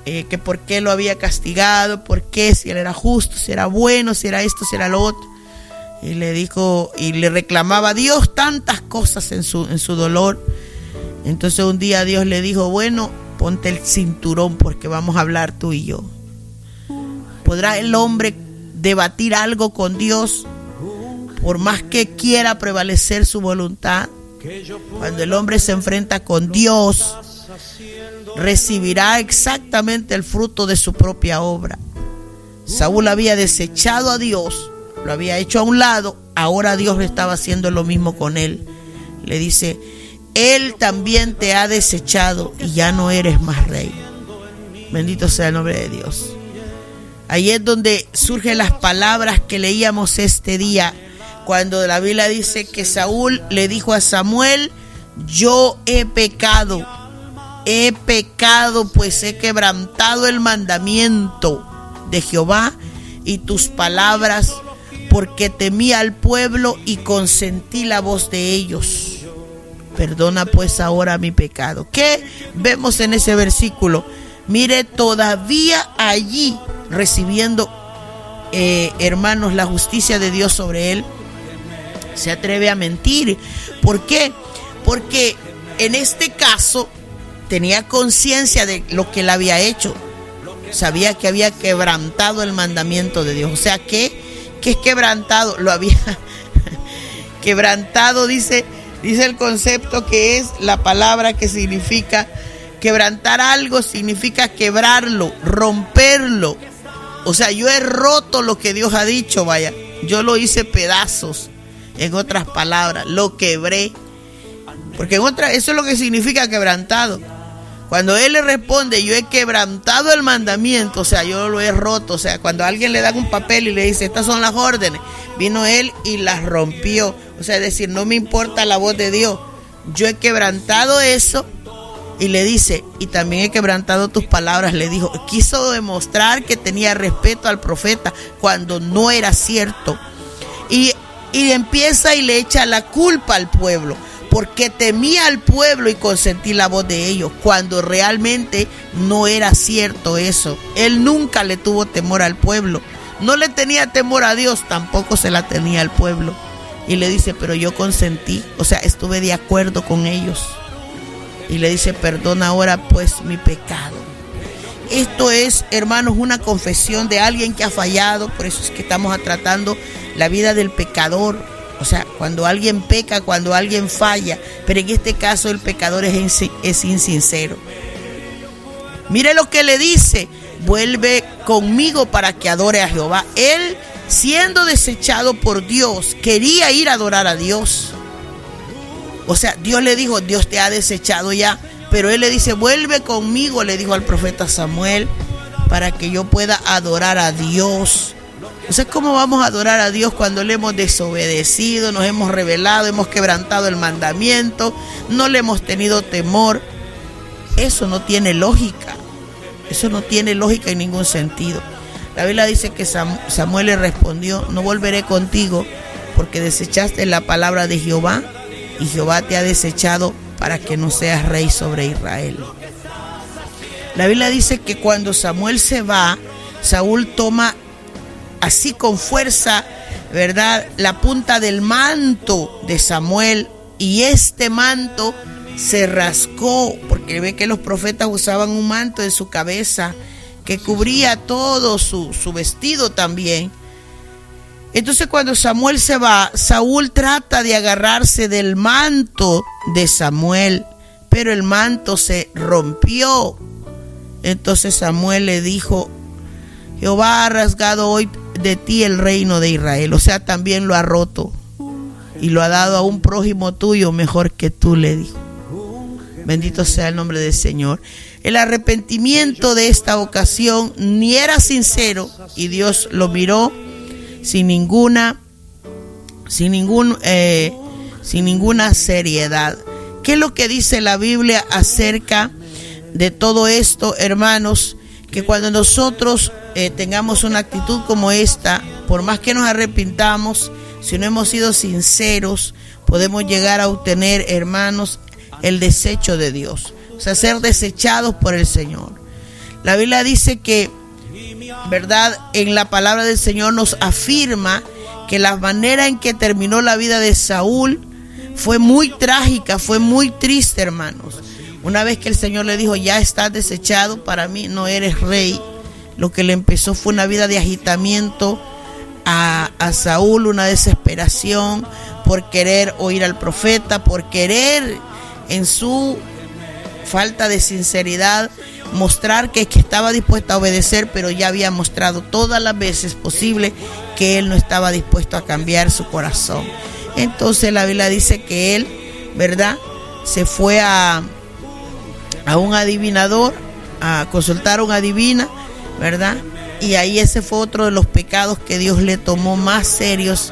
que por qué lo había castigado, por qué, si él era justo, si era bueno, si era esto, si era lo otro. Y le dijo, y le reclamaba a Dios tantas cosas en su dolor. Entonces un día Dios le dijo: bueno, ponte el cinturón porque vamos a hablar tú y yo. ¿Podrá el hombre debatir algo con Dios por más que quiera prevalecer su voluntad? Cuando el hombre se enfrenta con Dios, recibirá exactamente el fruto de su propia obra. Saúl había desechado a Dios, lo había hecho a un lado. Ahora Dios estaba haciendo lo mismo con él. Le dice: Él también te ha desechado y ya no eres más rey. Bendito sea el nombre de Dios. Ahí es donde surgen las palabras que leíamos este día, cuando la Biblia dice que Saúl le dijo a Samuel: yo he pecado, pues he quebrantado el mandamiento de Jehová y tus palabras, porque temí al pueblo y consentí la voz de ellos. Perdona pues ahora mi pecado. ¿Qué vemos en ese versículo? Mire, todavía allí recibiendo, hermanos, la justicia de Dios sobre él, se atreve a mentir. ¿Por qué? Porque en este caso tenía conciencia de lo que él había hecho. Sabía que había quebrantado el mandamiento de Dios. O sea, ¿qué es quebrantado? Lo había quebrantado, dice el concepto, que es la palabra que significa quebrantar algo, significa quebrarlo, romperlo. O sea, yo he roto lo que Dios ha dicho, vaya. Yo lo hice pedazos. En otras palabras, lo quebré. Porque eso es lo que significa quebrantado. Cuando él le responde, yo he quebrantado el mandamiento, o sea, yo lo he roto. O sea, cuando a alguien le dan un papel y le dice, estas son las órdenes, vino él y las rompió. O sea, es decir, no me importa la voz de Dios, yo he quebrantado eso. Y le dice, y también he quebrantado tus palabras, le dijo. Quiso demostrar que tenía respeto al profeta cuando no era cierto. Y empieza y le echa la culpa al pueblo, porque temía al pueblo y consentí la voz de ellos, cuando realmente no era cierto eso. Él nunca le tuvo temor al pueblo, no le tenía temor a Dios, tampoco se la tenía al pueblo. Y le dice, pero yo consentí, o sea, estuve de acuerdo con ellos. Y le dice, perdona ahora pues mi pecado. Esto es, hermanos, una confesión de alguien que ha fallado. Por eso es que estamos tratando la vida del pecador. O sea, cuando alguien peca, cuando alguien falla. Pero en este caso el pecador es insincero. Mire lo que le dice: vuelve conmigo para que adore a Jehová. Él, siendo desechado por Dios, quería ir a adorar a Dios. O sea, Dios le dijo, Dios te ha desechado ya. Pero él le dice, vuelve conmigo, le dijo al profeta Samuel, para que yo pueda adorar a Dios. O sea, ¿cómo vamos a adorar a Dios cuando le hemos desobedecido, nos hemos rebelado, hemos quebrantado el mandamiento, no le hemos tenido temor? Eso no tiene lógica. Eso no tiene lógica en ningún sentido. La Biblia dice que Samuel le respondió, no volveré contigo porque desechaste la palabra de Jehová y Jehová te ha desechado para que no seas rey sobre Israel. La Biblia dice que cuando Samuel se va, Saúl toma así con fuerza, ¿verdad?, la punta del manto de Samuel, y este manto se rascó, porque ve que los profetas usaban un manto en su cabeza que cubría todo su vestido también. Entonces cuando Samuel se va, Saúl trata de agarrarse del manto de Samuel, pero el manto se rompió. Entonces Samuel le dijo, Jehová ha rasgado hoy de ti el reino de Israel. O sea, también lo ha roto y lo ha dado a un prójimo tuyo mejor que tú, le dijo. Bendito sea el nombre del Señor. El arrepentimiento de esta ocasión ni era sincero y Dios lo miró sin ninguna seriedad. ¿Qué es lo que dice la Biblia acerca de todo esto, hermanos? Que cuando nosotros tengamos una actitud como esta, por más que nos arrepintamos, si no hemos sido sinceros, podemos llegar a obtener, hermanos, el desecho de Dios, o sea, ser desechados por el Señor. La Biblia dice que, ¿verdad?, en la palabra del Señor nos afirma que la manera en que terminó la vida de Saúl fue muy trágica, fue muy triste, hermanos. Una vez que el Señor le dijo, ya estás desechado, para mí no eres rey, lo que le empezó fue una vida de agitamiento a Saúl, una desesperación por querer oír al profeta, por querer, en su falta de sinceridad, mostrar que estaba dispuesto a obedecer, pero ya había mostrado todas las veces posible que él no estaba dispuesto a cambiar su corazón. Entonces la Biblia dice que él, ¿verdad?, se fue a un adivinador, a consultar a un adivina, ¿verdad? Y ahí ese fue otro de los pecados que Dios le tomó más serios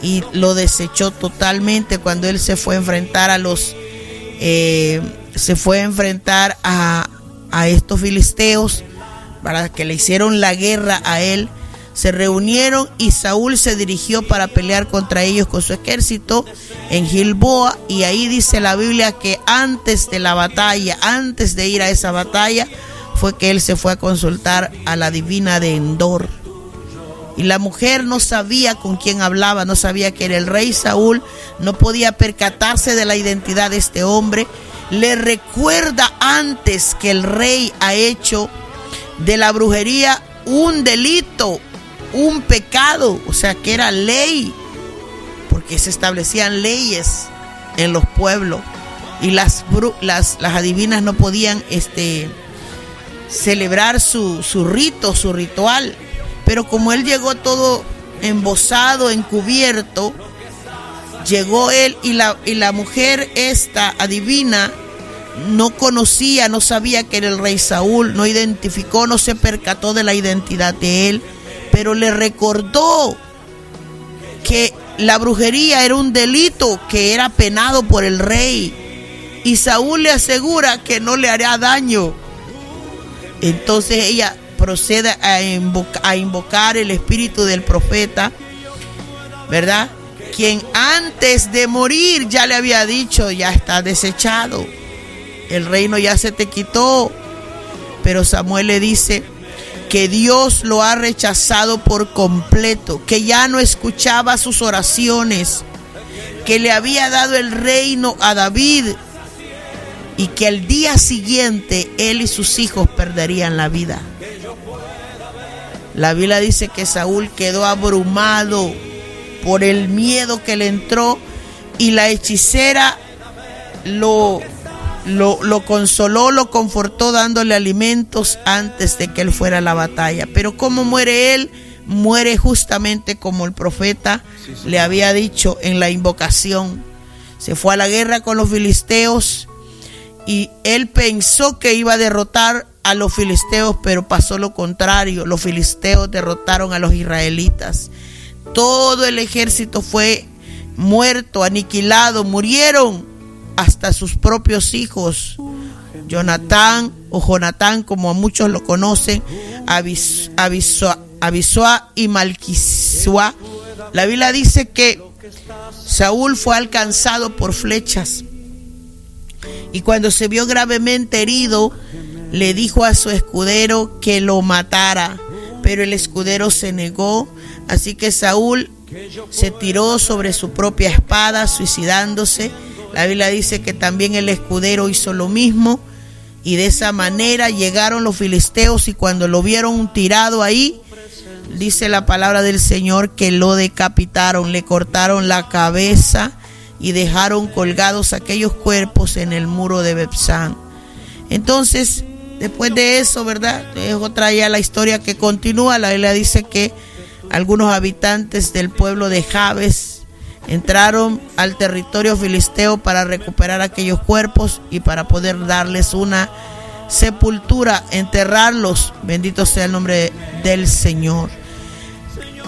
y lo desechó totalmente cuando él se fue a enfrentar a estos filisteos, para que le hicieron la guerra a él. Se reunieron y Saúl se dirigió para pelear contra ellos con su ejército en Gilboa, y ahí dice la Biblia que antes de la batalla, antes de ir a esa batalla, fue que él se fue a consultar a la adivina de Endor. Y la mujer no sabía con quién hablaba, no sabía que era el rey Saúl, no podía percatarse de la identidad de este hombre. Le recuerda antes que el rey ha hecho de la brujería un delito, un pecado, o sea que era ley, porque se establecían leyes en los pueblos y las adivinas no podían celebrar su rito, su ritual. Pero como él llegó todo embosado, encubierto, llegó él y la mujer esta adivina no conocía, no sabía que era el rey Saúl, no identificó, no se percató de la identidad de él, pero le recordó que la brujería era un delito que era penado por el rey, y Saúl le asegura que no le hará daño. Entonces ella procede a invocar el espíritu del profeta, ¿verdad? Quien antes de morir ya le había dicho: ya está desechado, el reino ya se te quitó. Pero Samuel le dice que Dios lo ha rechazado por completo, que ya no escuchaba sus oraciones, que le había dado el reino a David y que al día siguiente él y sus hijos perderían la vida. La Biblia dice que Saúl quedó abrumado por el miedo que le entró, y la hechicera lo consoló, lo confortó dándole alimentos antes de que él fuera a la batalla. Pero ¿cómo muere él? Muere justamente como el profeta le había dicho en la invocación. Se fue a la guerra con los filisteos y él pensó que iba a derrotar a los filisteos, pero pasó lo contrario. Los filisteos derrotaron a los israelitas. Todo el ejército fue muerto, aniquilado, murieron hasta sus propios hijos. Jonatán, o Jonatán como a muchos lo conocen, Abisua y Malquisua. La Biblia dice que Saúl fue alcanzado por flechas, y cuando se vio gravemente herido, le dijo a su escudero que lo matara, pero el escudero se negó. Así que Saúl se tiró sobre su propia espada, suicidándose. La Biblia dice que también el escudero hizo lo mismo, y de esa manera llegaron los filisteos, y cuando lo vieron tirado ahí, dice la palabra del Señor que lo decapitaron, le cortaron la cabeza y dejaron colgados aquellos cuerpos en el muro de Bepsán. Entonces, después de eso, ¿verdad? Es otra ya la historia que continúa. La Biblia dice que algunos habitantes del pueblo de Jabes entraron al territorio filisteo para recuperar aquellos cuerpos y para poder darles una sepultura, enterrarlos. Bendito sea el nombre del Señor.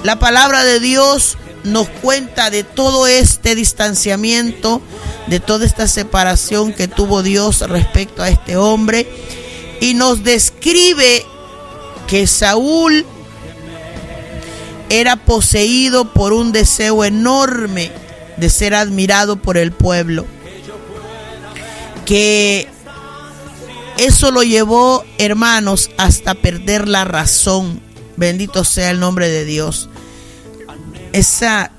La palabra de Dios nos cuenta de todo este distanciamiento, de toda esta separación que tuvo Dios respecto a este hombre, y nos describe que Saúl era poseído por un deseo enorme de ser admirado por el pueblo, que eso lo llevó, hermanos, hasta perder la razón. Bendito sea el nombre de Dios. Ese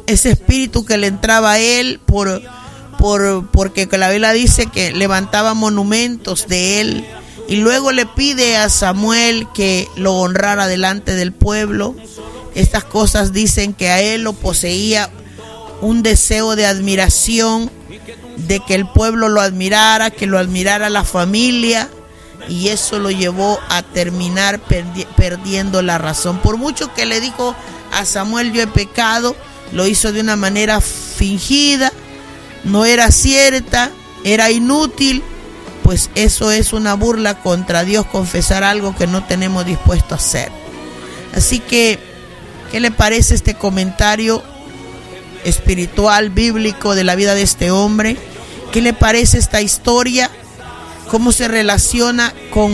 espíritu que le entraba a él porque la Biblia dice que levantaba monumentos de él, y luego le pide a Samuel que lo honrara delante del pueblo. Estas cosas dicen que a él lo poseía un deseo de admiración, de que el pueblo lo admirara, que lo admirara la familia, y eso lo llevó a terminar perdiendo la razón. Por mucho que le dijo a Samuel: yo he pecado, lo hizo de una manera fingida, no era cierta, era inútil, pues eso es una burla contra Dios, confesar algo que no tenemos dispuesto a hacer. Así que, ¿qué le parece este comentario espiritual, bíblico de la vida de este hombre? ¿Qué le parece esta historia? ¿Cómo se relaciona con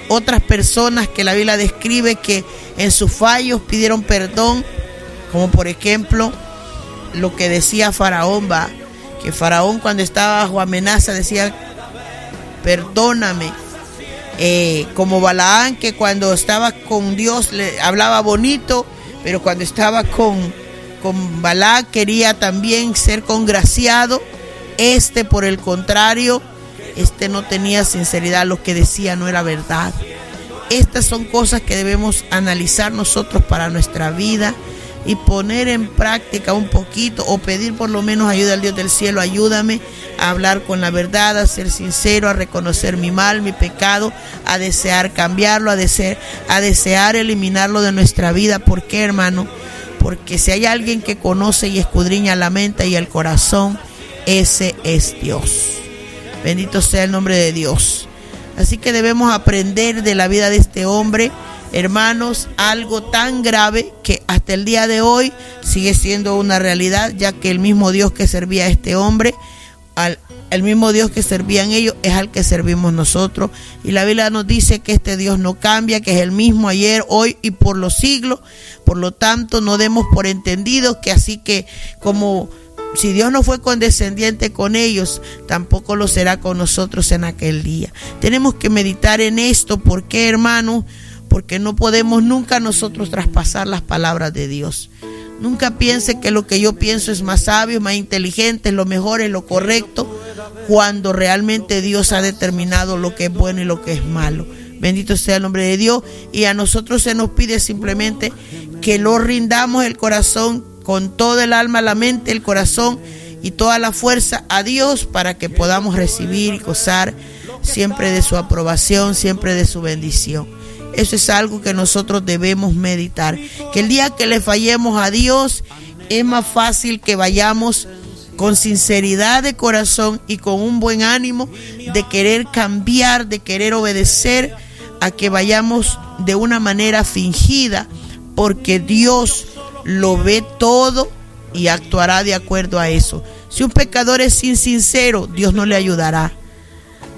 otras personas que la Biblia describe que en sus fallos pidieron perdón? Como por ejemplo, lo que decía Faraón, que Faraón cuando estaba bajo amenaza decía, perdóname. Como Balaán, que cuando estaba con Dios le hablaba bonito, pero cuando estaba con Balac quería también ser congraciado. Por el contrario, no tenía sinceridad, lo que decía no era verdad. Estas son cosas que debemos analizar nosotros para nuestra vida y poner en práctica un poquito, o pedir por lo menos ayuda al Dios del cielo. Ayúdame a hablar con la verdad, a ser sincero, a reconocer mi mal, mi pecado, a desear cambiarlo, a desear eliminarlo de nuestra vida. ¿Por qué, hermano? Porque si hay alguien que conoce y escudriña la mente y el corazón, ese es Dios. Bendito sea el nombre de Dios. Así que debemos aprender de la vida de este hombre, hermanos, algo tan grave que hasta el día de hoy sigue siendo una realidad, ya que el mismo Dios que servía a este hombre, el mismo Dios que servían ellos, es al que servimos nosotros. Y la Biblia nos dice que este Dios no cambia, que es el mismo ayer, hoy y por los siglos. Por lo tanto, no demos por entendido que así que como si Dios no fue condescendiente con ellos, tampoco lo será con nosotros en aquel día. Tenemos que meditar en esto. ¿Por qué, hermano? Porque no podemos nunca nosotros traspasar las palabras de Dios. Nunca piense que lo que yo pienso es más sabio, más inteligente, es lo mejor, es lo correcto, cuando realmente Dios ha determinado lo que es bueno y lo que es malo. Bendito sea el nombre de Dios. Y a nosotros se nos pide simplemente que lo rindamos el corazón con todo el alma, la mente, el corazón y toda la fuerza a Dios, para que podamos recibir y gozar siempre de su aprobación, siempre de su bendición. Eso es algo que nosotros debemos meditar, que el día que le fallemos a Dios es más fácil que vayamos con sinceridad de corazón y con un buen ánimo de querer cambiar, de querer obedecer, a que vayamos de una manera fingida, porque Dios lo ve todo y actuará de acuerdo a eso. Si un pecador es insincero, Dios no le ayudará.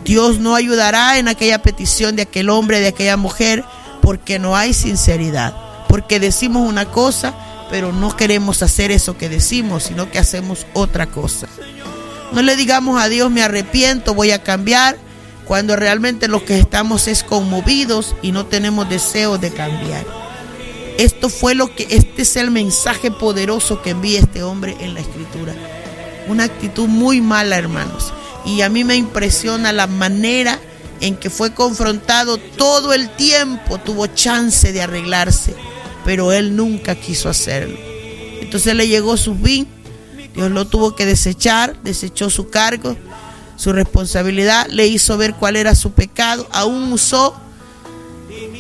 Dios no ayudará en aquella petición de aquel hombre, de aquella mujer, porque no hay sinceridad. Porque decimos una cosa, pero no queremos hacer eso que decimos, sino que hacemos otra cosa. No le digamos a Dios, me arrepiento, voy a cambiar, cuando realmente lo que estamos es conmovidos y no tenemos deseo de cambiar. Este es el mensaje poderoso que envía este hombre en la Escritura. Una actitud muy mala, hermanos. Y a mí me impresiona la manera en que fue confrontado todo el tiempo. Tuvo chance de arreglarse, pero él nunca quiso hacerlo. Entonces le llegó su fin. Dios lo tuvo que desechar, desechó su cargo, su responsabilidad, le hizo ver cuál era su pecado. Aún usó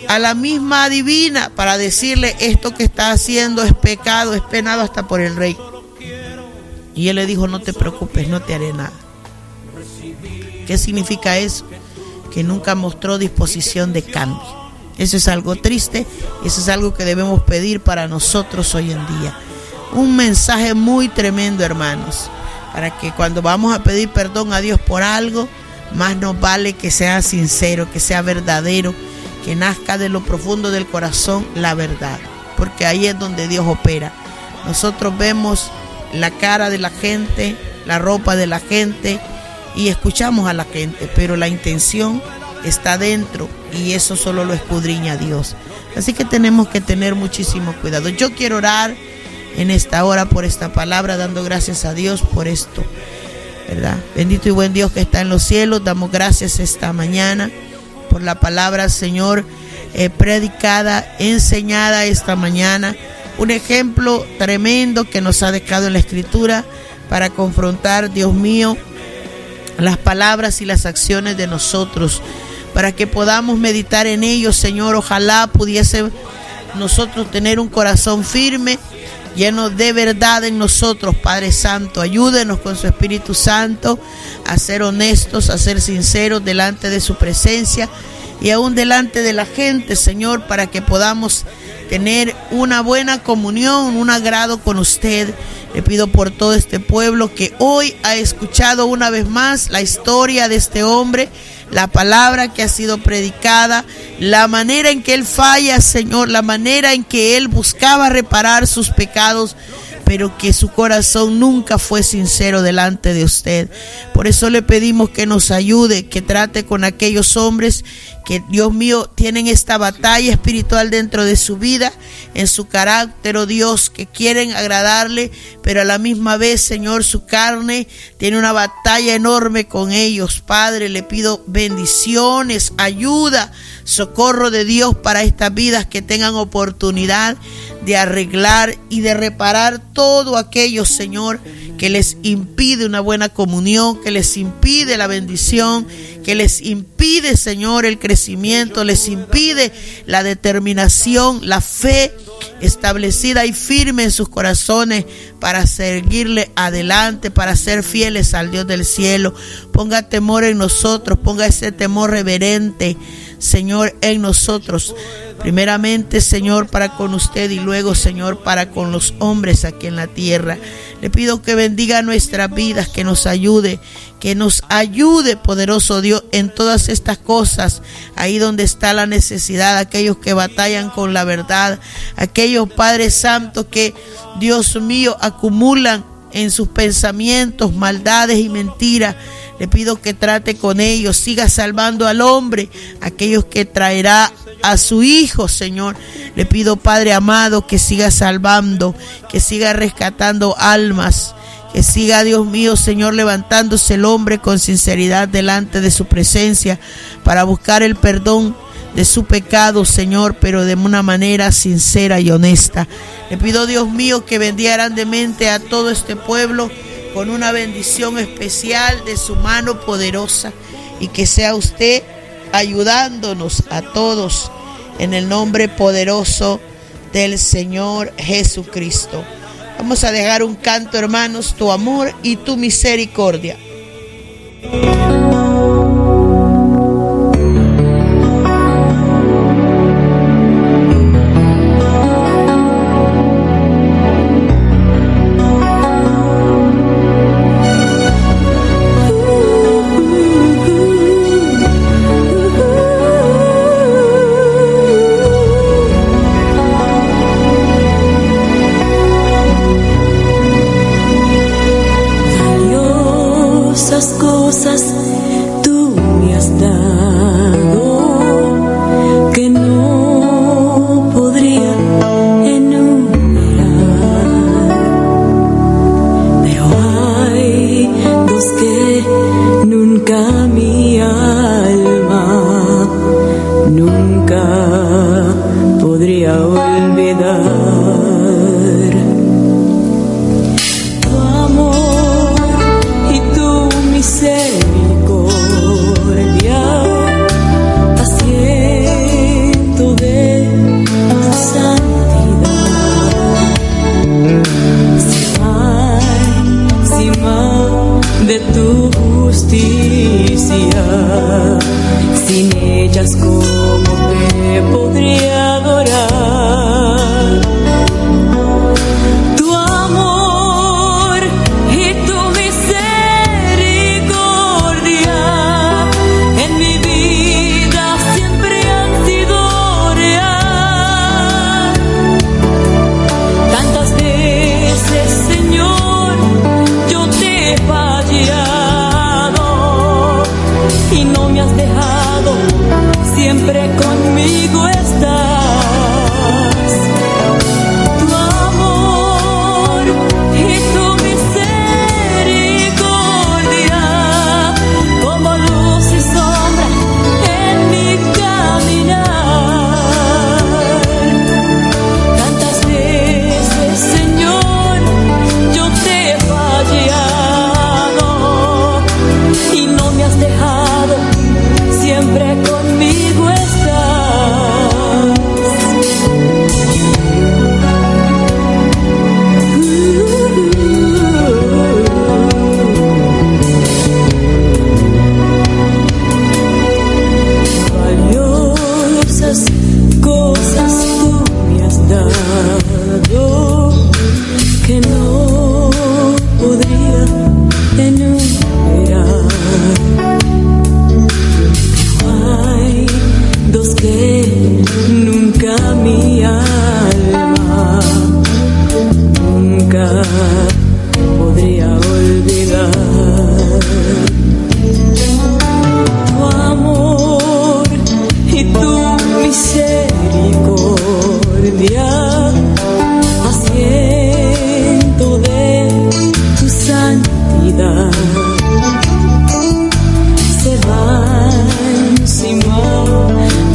a la misma adivina para decirle, esto que está haciendo es pecado, es penado hasta por el rey. Y él le dijo, no te preocupes, no te haré nada. ¿Qué significa eso? Que nunca mostró disposición de cambio. Eso es algo triste, eso es algo que debemos pedir para nosotros hoy en día. Un mensaje muy tremendo, hermanos, para que cuando vamos a pedir perdón a Dios por algo, más nos vale que sea sincero, que sea verdadero, que nazca de lo profundo del corazón la verdad, porque ahí es donde Dios opera. Nosotros vemos la cara de la gente, la ropa de la gente y escuchamos a la gente, pero la intención está dentro y eso solo lo escudriña Dios. Así que tenemos que tener muchísimo cuidado. Yo quiero orar en esta hora por esta palabra, dando gracias a Dios por esto, ¿verdad? Bendito y buen Dios que está en los cielos, damos gracias esta mañana por la palabra, Señor, predicada, enseñada esta mañana. Un ejemplo tremendo que nos ha dejado en la Escritura para confrontar, Dios mío, las palabras y las acciones de nosotros, para que podamos meditar en ellos, Señor. Ojalá pudiese nosotros tener un corazón firme lleno de verdad en nosotros, Padre Santo. Ayúdenos con su Espíritu Santo a ser honestos, a ser sinceros delante de su presencia y aún delante de la gente, Señor, para que podamos tener una buena comunión, un agrado con usted. Le pido por todo este pueblo que hoy ha escuchado una vez más la historia de este hombre, la palabra que ha sido predicada, la manera en que él falla, Señor, la manera en que él buscaba reparar sus pecados, pero que su corazón nunca fue sincero delante de usted. Por eso le pedimos que nos ayude, que trate con aquellos hombres que, Dios mío, tienen esta batalla espiritual dentro de su vida, en su carácter, oh Dios, que quieren agradarle, pero a la misma vez, Señor, su carne tiene una batalla enorme con ellos. Padre, le pido bendiciones, ayuda, socorro de Dios para estas vidas, que tengan oportunidad de arreglar y de reparar todo aquello, Señor, que les impide una buena comunión, que les impide la bendición, que les impide, Señor, el crecimiento, les impide la determinación, la fe establecida y firme en sus corazones para seguirle adelante, para ser fieles al Dios del cielo. Ponga temor en nosotros, ponga ese temor reverente, Señor, en nosotros. Primeramente, Señor, para con usted y luego, Señor, para con los hombres aquí en la tierra. Le pido que bendiga nuestras vidas, que nos ayude, poderoso Dios, en todas estas cosas, ahí donde está la necesidad, aquellos que batallan con la verdad, aquellos, Padre Santo, que, Dios mío, acumulan en sus pensamientos maldades y mentiras. Le pido que trate con ellos, siga salvando al hombre, aquellos que traerá a su hijo, Señor. Le pido, Padre amado, que siga salvando, que siga rescatando almas, que siga, Dios mío, Señor, levantándose el hombre con sinceridad delante de su presencia para buscar el perdón de su pecado, Señor, pero de una manera sincera y honesta. Le pido, Dios mío, que bendiga grandemente a todo este pueblo con una bendición especial de su mano poderosa, y que sea usted ayudándonos a todos en el nombre poderoso del Señor Jesucristo. Vamos a dejar un canto, hermanos, tu amor y tu misericordia. Cosas tú me has dado que no podría enumerar, pero hay dos que nunca mi alma nunca podría olvidar. Tu amor y tu misericordia podría olvidar tu amor y tu misericordia, asiento de tu santidad. Se va encima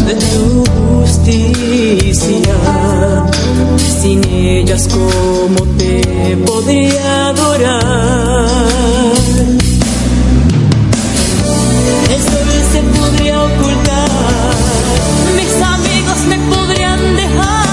de tu justicia. Sin ellas, ¿cómo te podría adorar? El sol se podría ocultar, mis amigos me podrían dejar,